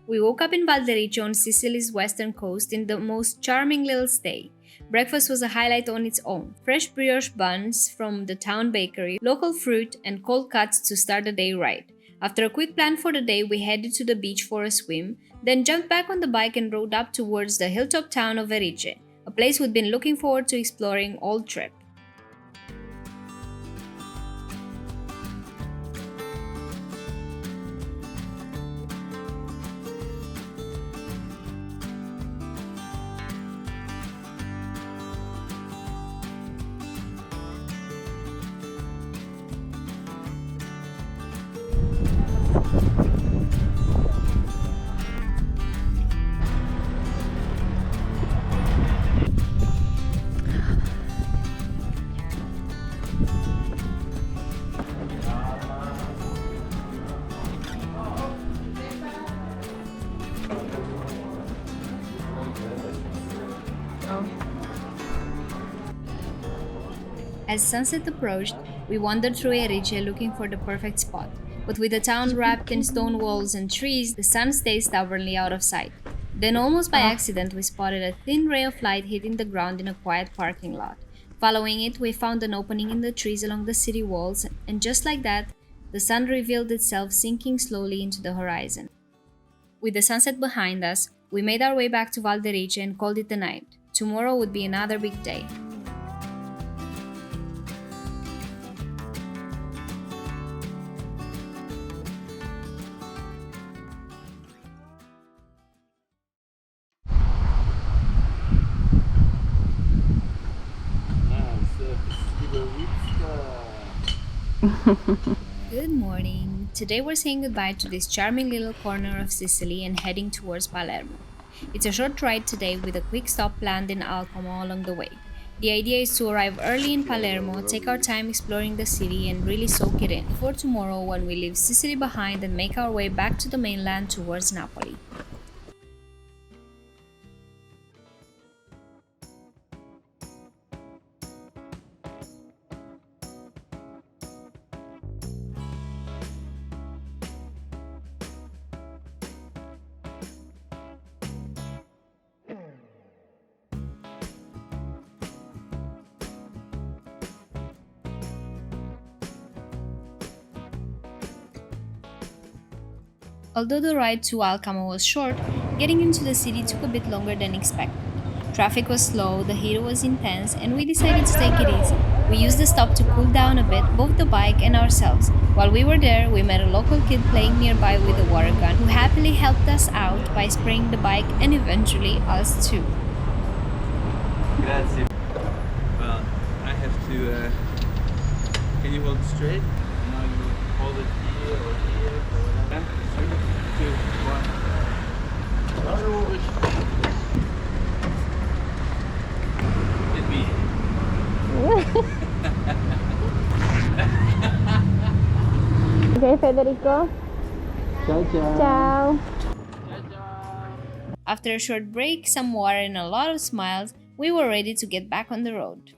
We woke up in Valderice on Sicily's western coast in the most charming little stay. Breakfast was a highlight on its own. Fresh brioche buns from the town bakery, local fruit, and cold cuts to start the day right. After a quick plan for the day, we headed to the beach for a swim, then jumped back on the bike and rode up towards the hilltop town of Verice, a place we'd been looking forward to exploring all trip. As sunset approached, we wandered through Erice looking for the perfect spot, but with the town wrapped in stone walls and trees, the sun stayed stubbornly out of sight. Then almost by accident, we spotted a thin ray of light hitting the ground in a quiet parking lot. Following it, we found an opening in the trees along the city walls, and just like that, the sun revealed itself sinking slowly into the horizon. With the sunset behind us, we made our way back to Valderice and called it a night. Tomorrow would be another big day. Good morning. Today we're saying goodbye to this charming little corner of Sicily and heading towards Palermo. It's a short ride today with a quick stop planned in Alcamo along the way. The idea is to arrive early in Palermo, take our time exploring the city and really soak it in before tomorrow when we leave Sicily behind and make our way back to the mainland towards Napoli. Although the ride to Alcamo was short, getting into the city took a bit longer than expected. Traffic was slow, the heat was intense, and we decided to take it easy. We used the stop to cool down a bit, both the bike and ourselves. While we were there, we met a local kid playing nearby with a water gun who happily helped us out by spraying the bike and eventually us too. Grazie. Well, I have to. Can you hold it straight? Now you hold it here or here or whatever. 3, 2, 1. Hit me. Okay, Federico. Ciao, ciao. Ciao. After a short break, some water and a lot of smiles, we were ready to get back on the road.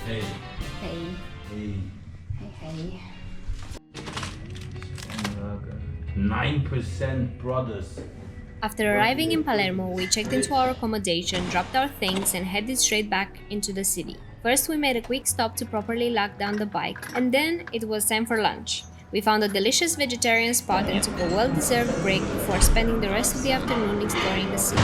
Hey. Hey, Hey. hey. 9% brothers. After arriving in Palermo, we checked into our accommodation, dropped our things, and headed straight back into the city. First, we made a quick stop to properly lock down the bike, and then it was time for lunch. We found a delicious vegetarian spot and took a well-deserved break before spending the rest of the afternoon exploring the city.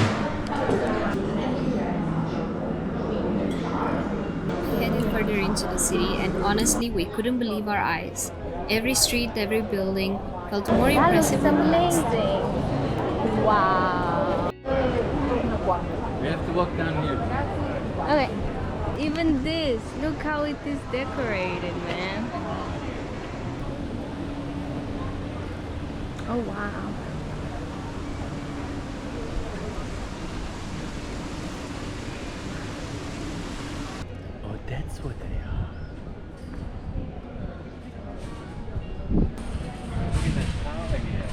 We headed further into the city, and honestly, we couldn't believe our eyes. Every street, every building felt more impressive than the last. Wow. We have to walk down here. Okay. Even this, look how it is decorated, man. Oh wow. Oh, that's what they are. Look at that tower here.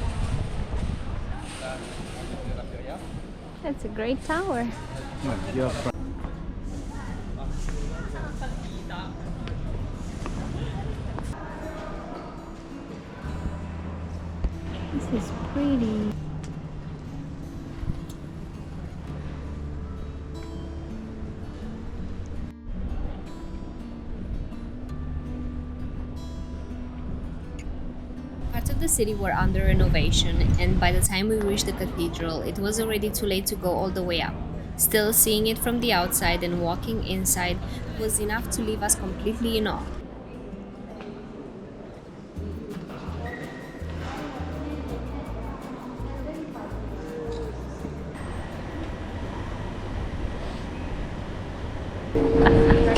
That's a great tower. Yeah. This is pretty. Parts of the city were under renovation, and by the time we reached the cathedral, it was already too late to go all the way up. Still, seeing it from the outside and walking inside was enough to leave us completely in awe.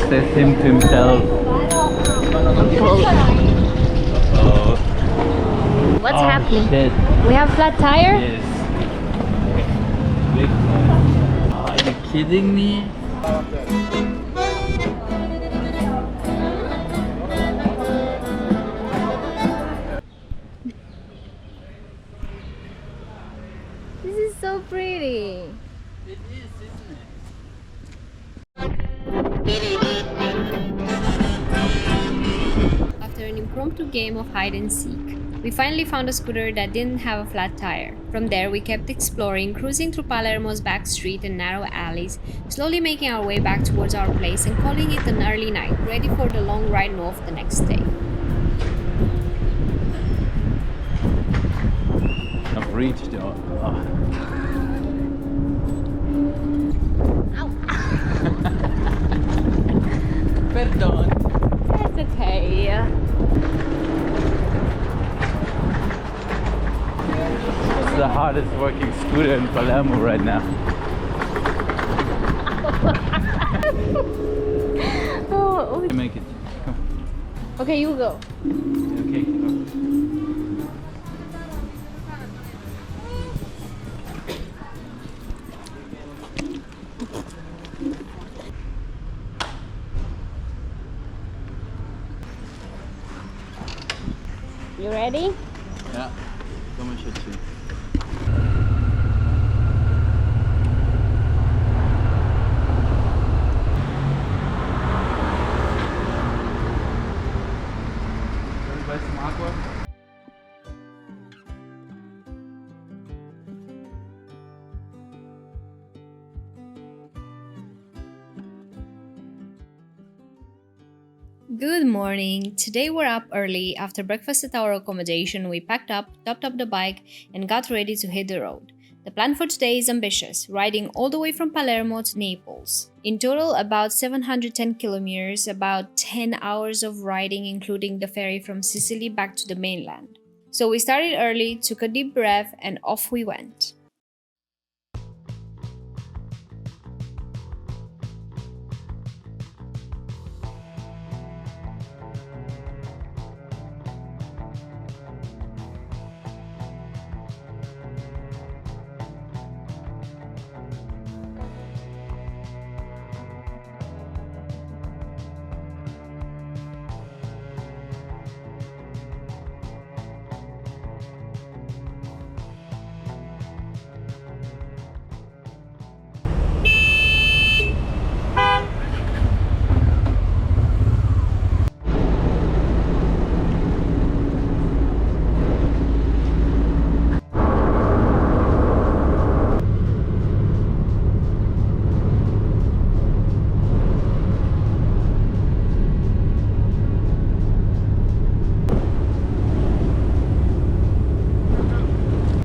Says him to himself. Oh. What's happening? Shit. We have flat tire? Yes. Big time. Are you kidding me? This is so pretty. It is, isn't it? After an impromptu game of hide and seek, we finally found a scooter that didn't have a flat tire. From there, we kept exploring, cruising through Palermo's back street and narrow alleys, slowly making our way back towards our place and calling it an early night, ready for the long ride north the next day. I've reached the... Pardon. That's okay. It's the hardest working scooter in Palermo right now. Oh, You make it. Come. okay, you go. Okay, go. You ready? Ja, kom maar shotje. Buy some aqua? Good morning! Today we're up early. After breakfast at our accommodation, we packed up, topped up the bike, and got ready to hit the road. The plan for today is ambitious, riding all the way from Palermo to Naples. In total, about 710 kilometers, about 10 hours of riding including the ferry from Sicily back to the mainland. So we started early, took a deep breath, and off we went.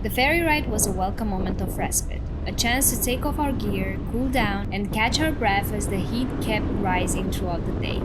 The ferry ride was a welcome moment of respite, a chance to take off our gear, cool down, and catch our breath as the heat kept rising throughout the day.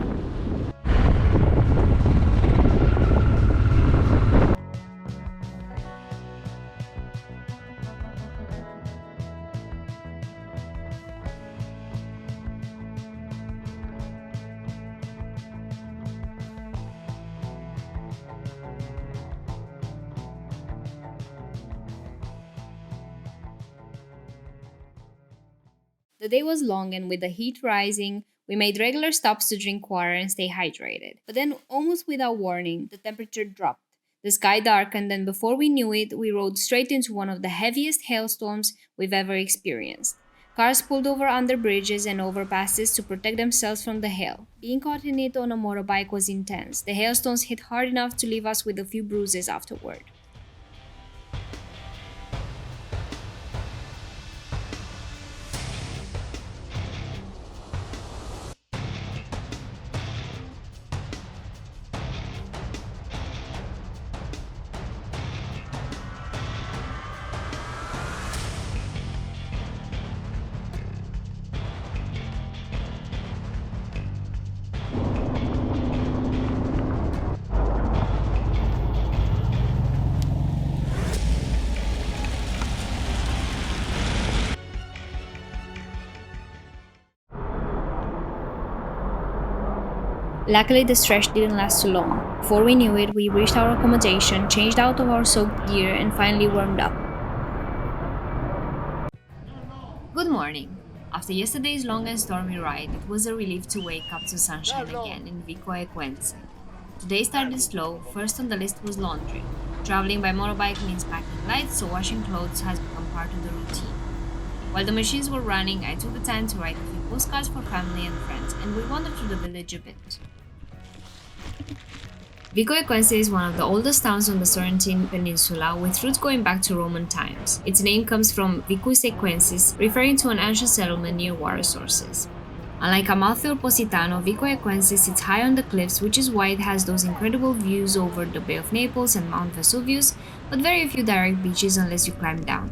The day was long, and with the heat rising, we made regular stops to drink water and stay hydrated. But then, almost without warning, the temperature dropped. The sky darkened, and before we knew it, we rode straight into one of the heaviest hailstorms we've ever experienced. Cars pulled over under bridges and overpasses to protect themselves from the hail. Being caught in it on a motorbike was intense. The hailstones hit hard enough to leave us with a few bruises afterward. Luckily, the stretch didn't last too long. Before we knew it, we reached our accommodation, changed out of our soaked gear, and finally warmed up. Good morning. After yesterday's long and stormy ride, it was a relief to wake up to sunshine again in Vico Equense. Today started slow. First on the list was laundry. Traveling by motorbike means packing light, so washing clothes has become part of the routine. While the machines were running, I took the time to write a few postcards for family and friends, and we wandered through the village a bit. Vico Equense is one of the oldest towns on the Sorrentine Peninsula, with roots going back to Roman times. Its name comes from Vicus Equensis, referring to an ancient settlement near water sources. Unlike Amalfi or Positano, Vico Equense sits high on the cliffs, which is why it has those incredible views over the Bay of Naples and Mount Vesuvius, but very few direct beaches unless you climb down.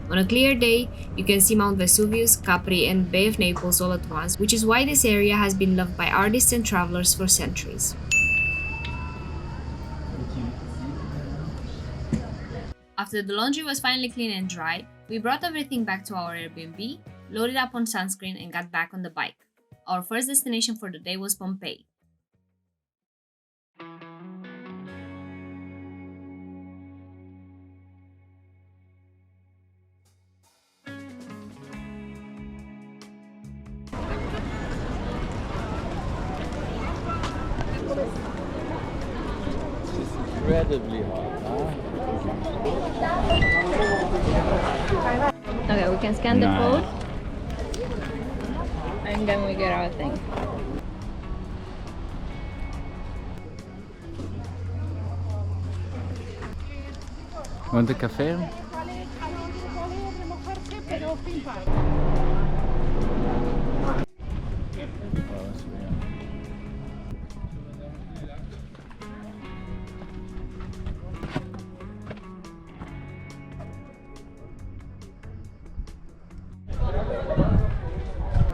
On a clear day, you can see Mount Vesuvius, Capri, and Bay of Naples all at once, which is why this area has been loved by artists and travelers for centuries. After the laundry was finally clean and dry, we brought everything back to our Airbnb, loaded up on sunscreen, and got back on the bike. Our first destination for the day was Pompeii. Incredibly hot, huh? Okay, we can scan the code and then we get our thing. Want a cafe?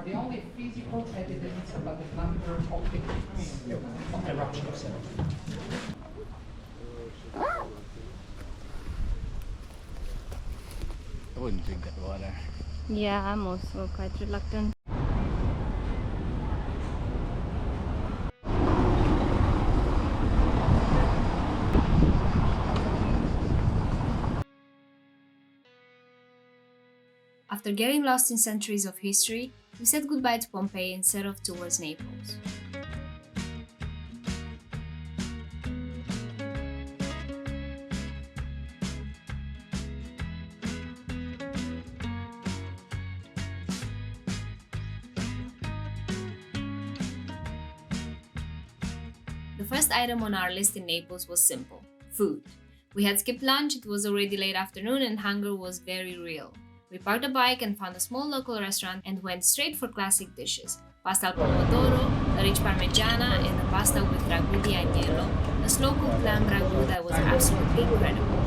The only physical evidence about the number of victims of eruption of Sicily. wouldn't drink that water. Yeah, I'm also quite reluctant. After getting lost in centuries of history, we said goodbye to Pompeii and set off towards Naples. The first item on our list in Naples was simple: food. We had skipped lunch, it was already late afternoon, and hunger was very real. We parked a bike and found a small local restaurant and went straight for classic dishes: pasta al pomodoro, a rich parmigiana, and a pasta with ragu di agnello, a slow cooked lamb ragu that was absolutely incredible.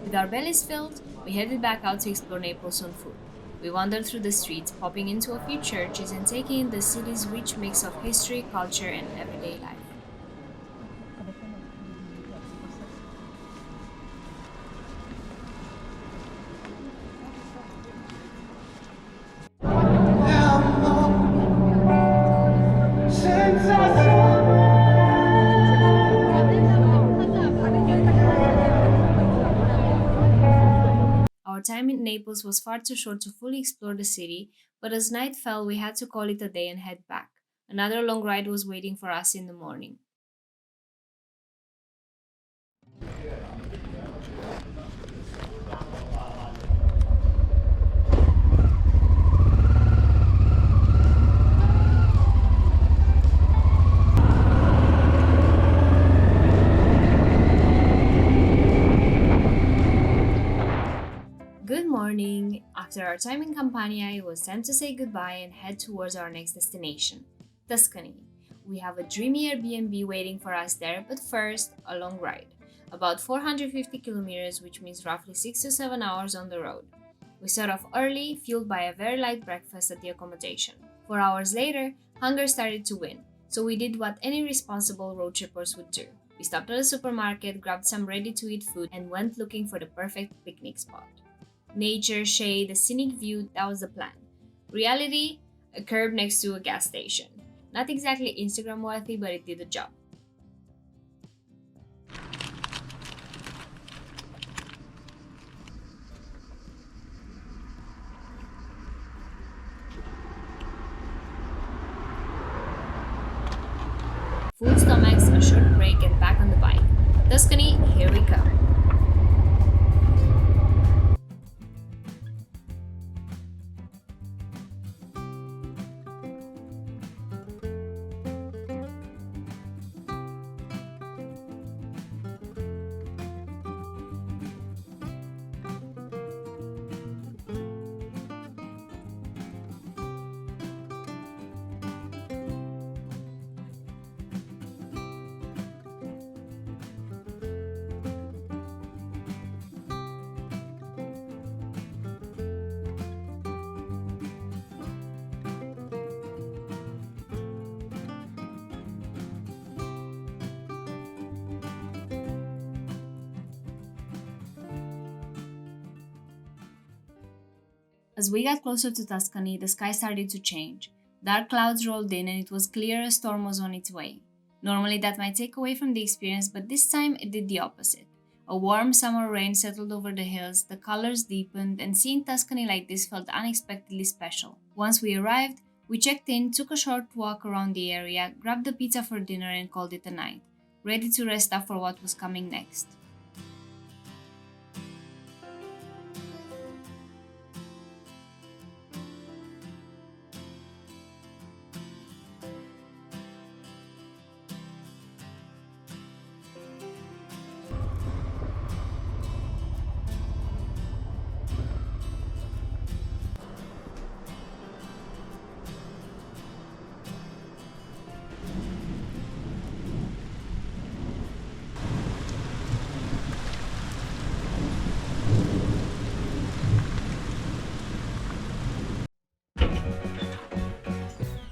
With our bellies filled, we headed back out to explore Naples on foot. We wandered through the streets, popping into a few churches and taking in the city's rich mix of history, culture, and everyday life. Our time in Naples was far too short to fully explore the city, but as night fell, we had to call it a day and head back. Another long ride was waiting for us in the morning. Good morning! After our time in Campania, it was time to say goodbye and head towards our next destination, Tuscany. We have a dreamy Airbnb waiting for us there, but first, a long ride. About 450 kilometers, which means roughly 6 to 7 hours on the road. We set off early, fueled by a very light breakfast at the accommodation. 4 hours later, hunger started to win, so we did what any responsible road trippers would do. We stopped at a supermarket, grabbed some ready-to-eat food, and went looking for the perfect picnic spot. Nature, shade, a scenic view, that was the plan. Reality, a curb next to a gas station. Not exactly Instagram worthy, but it did the job. Full stomachs, a short break, and back on the bike. Tuscany, here we come. As we got closer to Tuscany, the sky started to change. Dark clouds rolled in and it was clear a storm was on its way. Normally that might take away from the experience, but this time it did the opposite. A warm summer rain settled over the hills, the colors deepened, and seeing Tuscany like this felt unexpectedly special. Once we arrived, we checked in, took a short walk around the area, grabbed a pizza for dinner and called it a night, ready to rest up for what was coming next.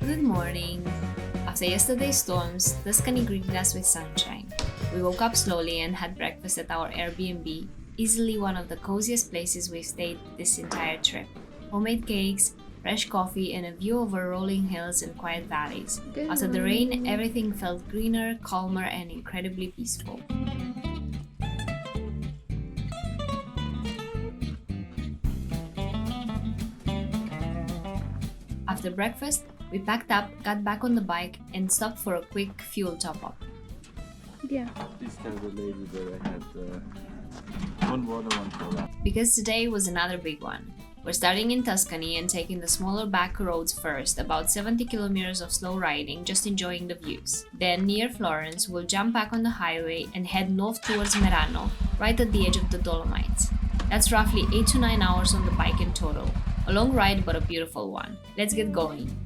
Good morning! After yesterday's storms, Tuscany greeted us with sunshine. We woke up slowly and had breakfast at our Airbnb, easily one of the coziest places we've stayed this entire trip. Homemade cakes, fresh coffee, and a view over rolling hills and quiet valleys. After the rain, everything felt greener, calmer, and incredibly peaceful. After breakfast, we packed up, got back on the bike, and stopped for a quick fuel top-up. Yeah. Please tell the lady that I had one water, one cola. Because today was another big one. We're starting in Tuscany and taking the smaller back roads first, about 70 kilometers of slow riding, just enjoying the views. Then, near Florence, we'll jump back on the highway and head north towards Merano, right at the edge of the Dolomites. That's roughly 8 to 9 hours on the bike in total. A long ride, but a beautiful one. Let's get going.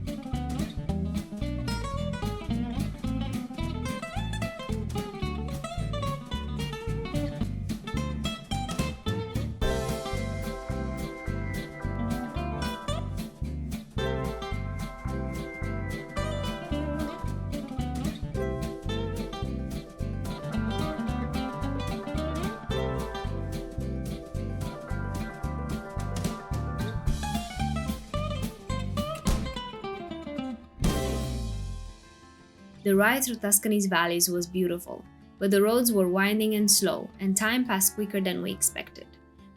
The ride through Tuscany's valleys was beautiful, but the roads were winding and slow, and time passed quicker than we expected.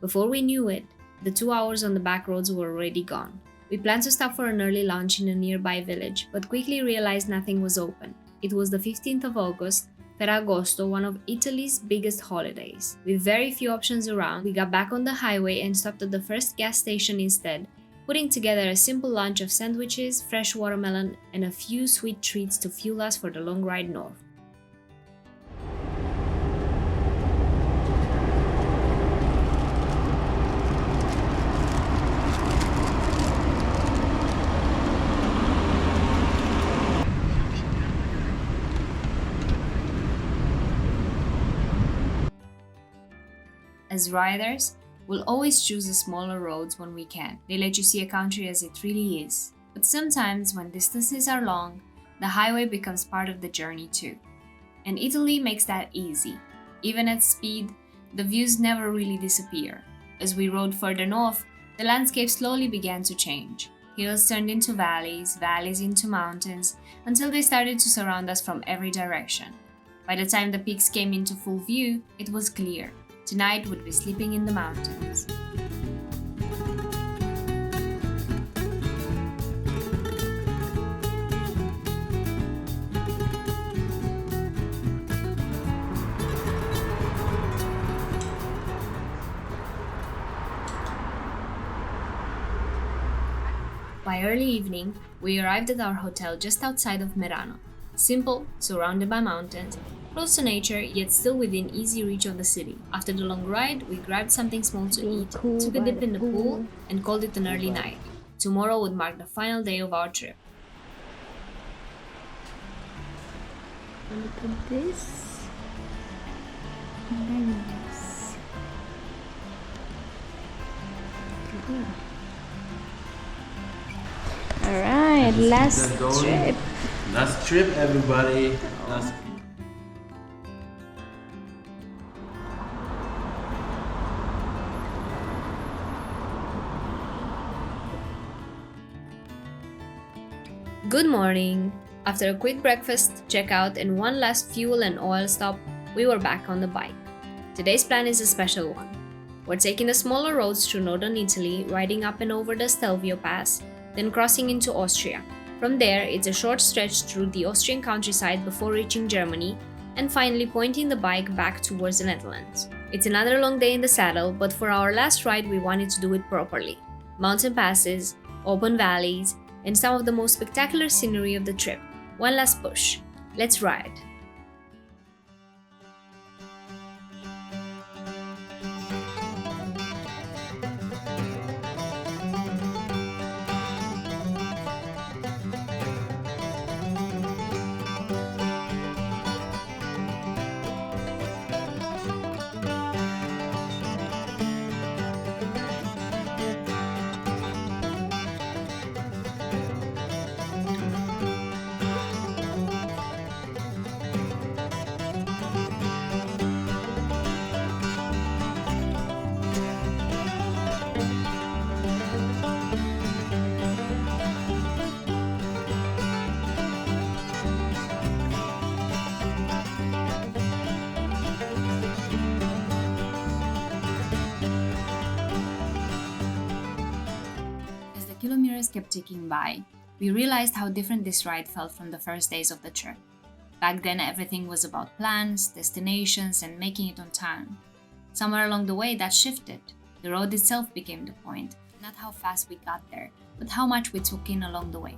Before we knew it, the 2 hours on the back roads were already gone. We planned to stop for an early lunch in a nearby village, but quickly realized nothing was open. It was the 15th of August, Ferragosto, one of Italy's biggest holidays. With very few options around, we got back on the highway and stopped at the first gas station instead, putting together a simple lunch of sandwiches, fresh watermelon, and a few sweet treats to fuel us for the long ride north. As riders, we'll always choose the smaller roads when we can. They let you see a country as it really is. But sometimes, when distances are long, the highway becomes part of the journey too. And Italy makes that easy. Even at speed, the views never really disappear. As we rode further north, the landscape slowly began to change. Hills turned into valleys, valleys into mountains, until they started to surround us from every direction. By the time the peaks came into full view, it was clear. Tonight we'd be sleeping in the mountains. By early evening, we arrived at our hotel just outside of Merano. Simple, surrounded by mountains, close to nature, yet still within easy reach of the city. After the long ride, we grabbed something small to eat, took a dip in the pool, and called it an early night. Tomorrow would mark the final day of our trip. Look at this. Nice. Alright, last trip. Last trip, everybody. Last. Good morning! After a quick breakfast, checkout, and one last fuel and oil stop, we were back on the bike. Today's plan is a special one. We're taking the smaller roads through northern Italy, riding up and over the Stelvio Pass, then crossing into Austria. From there, it's a short stretch through the Austrian countryside before reaching Germany, and finally pointing the bike back towards the Netherlands. It's another long day in the saddle, but for our last ride we wanted to do it properly. Mountain passes, open valleys, and some of the most spectacular scenery of the trip. One last push. Let's ride. years kept ticking by, we realized how different this ride felt from the first days of the trip. Back then, everything was about plans, destinations, and making it on time. Somewhere along the way, that shifted. The road itself became the point, not how fast we got there, but how much we took in along the way.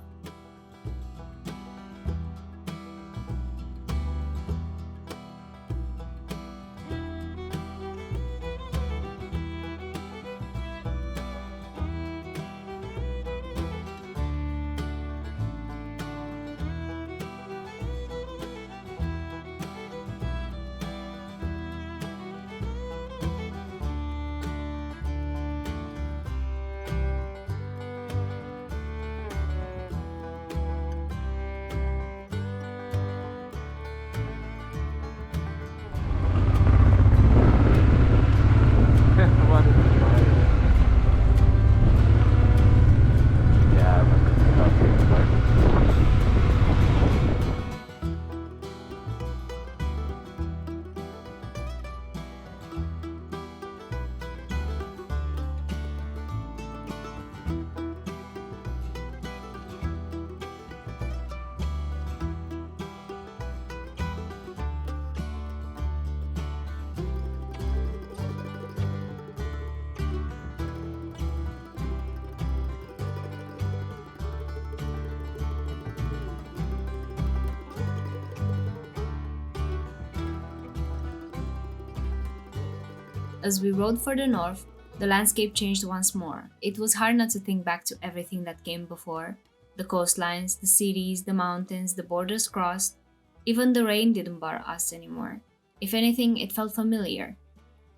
As we rode further north, the landscape changed once more. It was hard not to think back to everything that came before. The coastlines, the cities, the mountains, the borders crossed. Even the rain didn't bar us anymore. If anything, it felt familiar,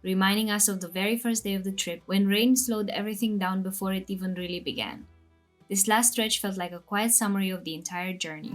reminding us of the very first day of the trip when rain slowed everything down before it even really began. This last stretch felt like a quiet summary of the entire journey.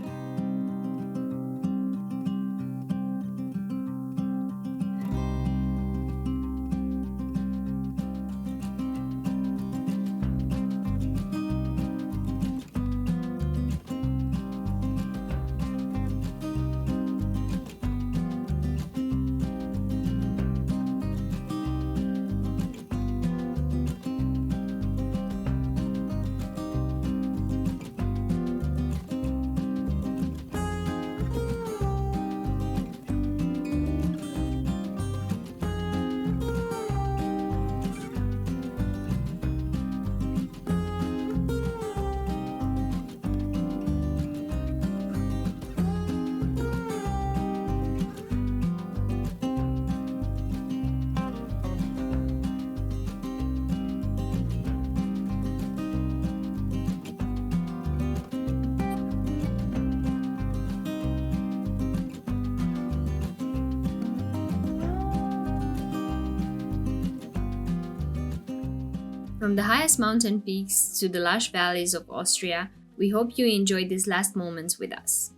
From the highest mountain peaks to the lush valleys of Austria, we hope you enjoyed these last moments with us.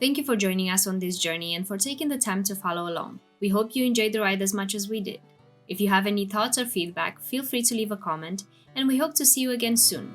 Thank you for joining us on this journey and for taking the time to follow along. We hope you enjoyed the ride as much as we did. If you have any thoughts or feedback, feel free to leave a comment, and we hope to see you again soon.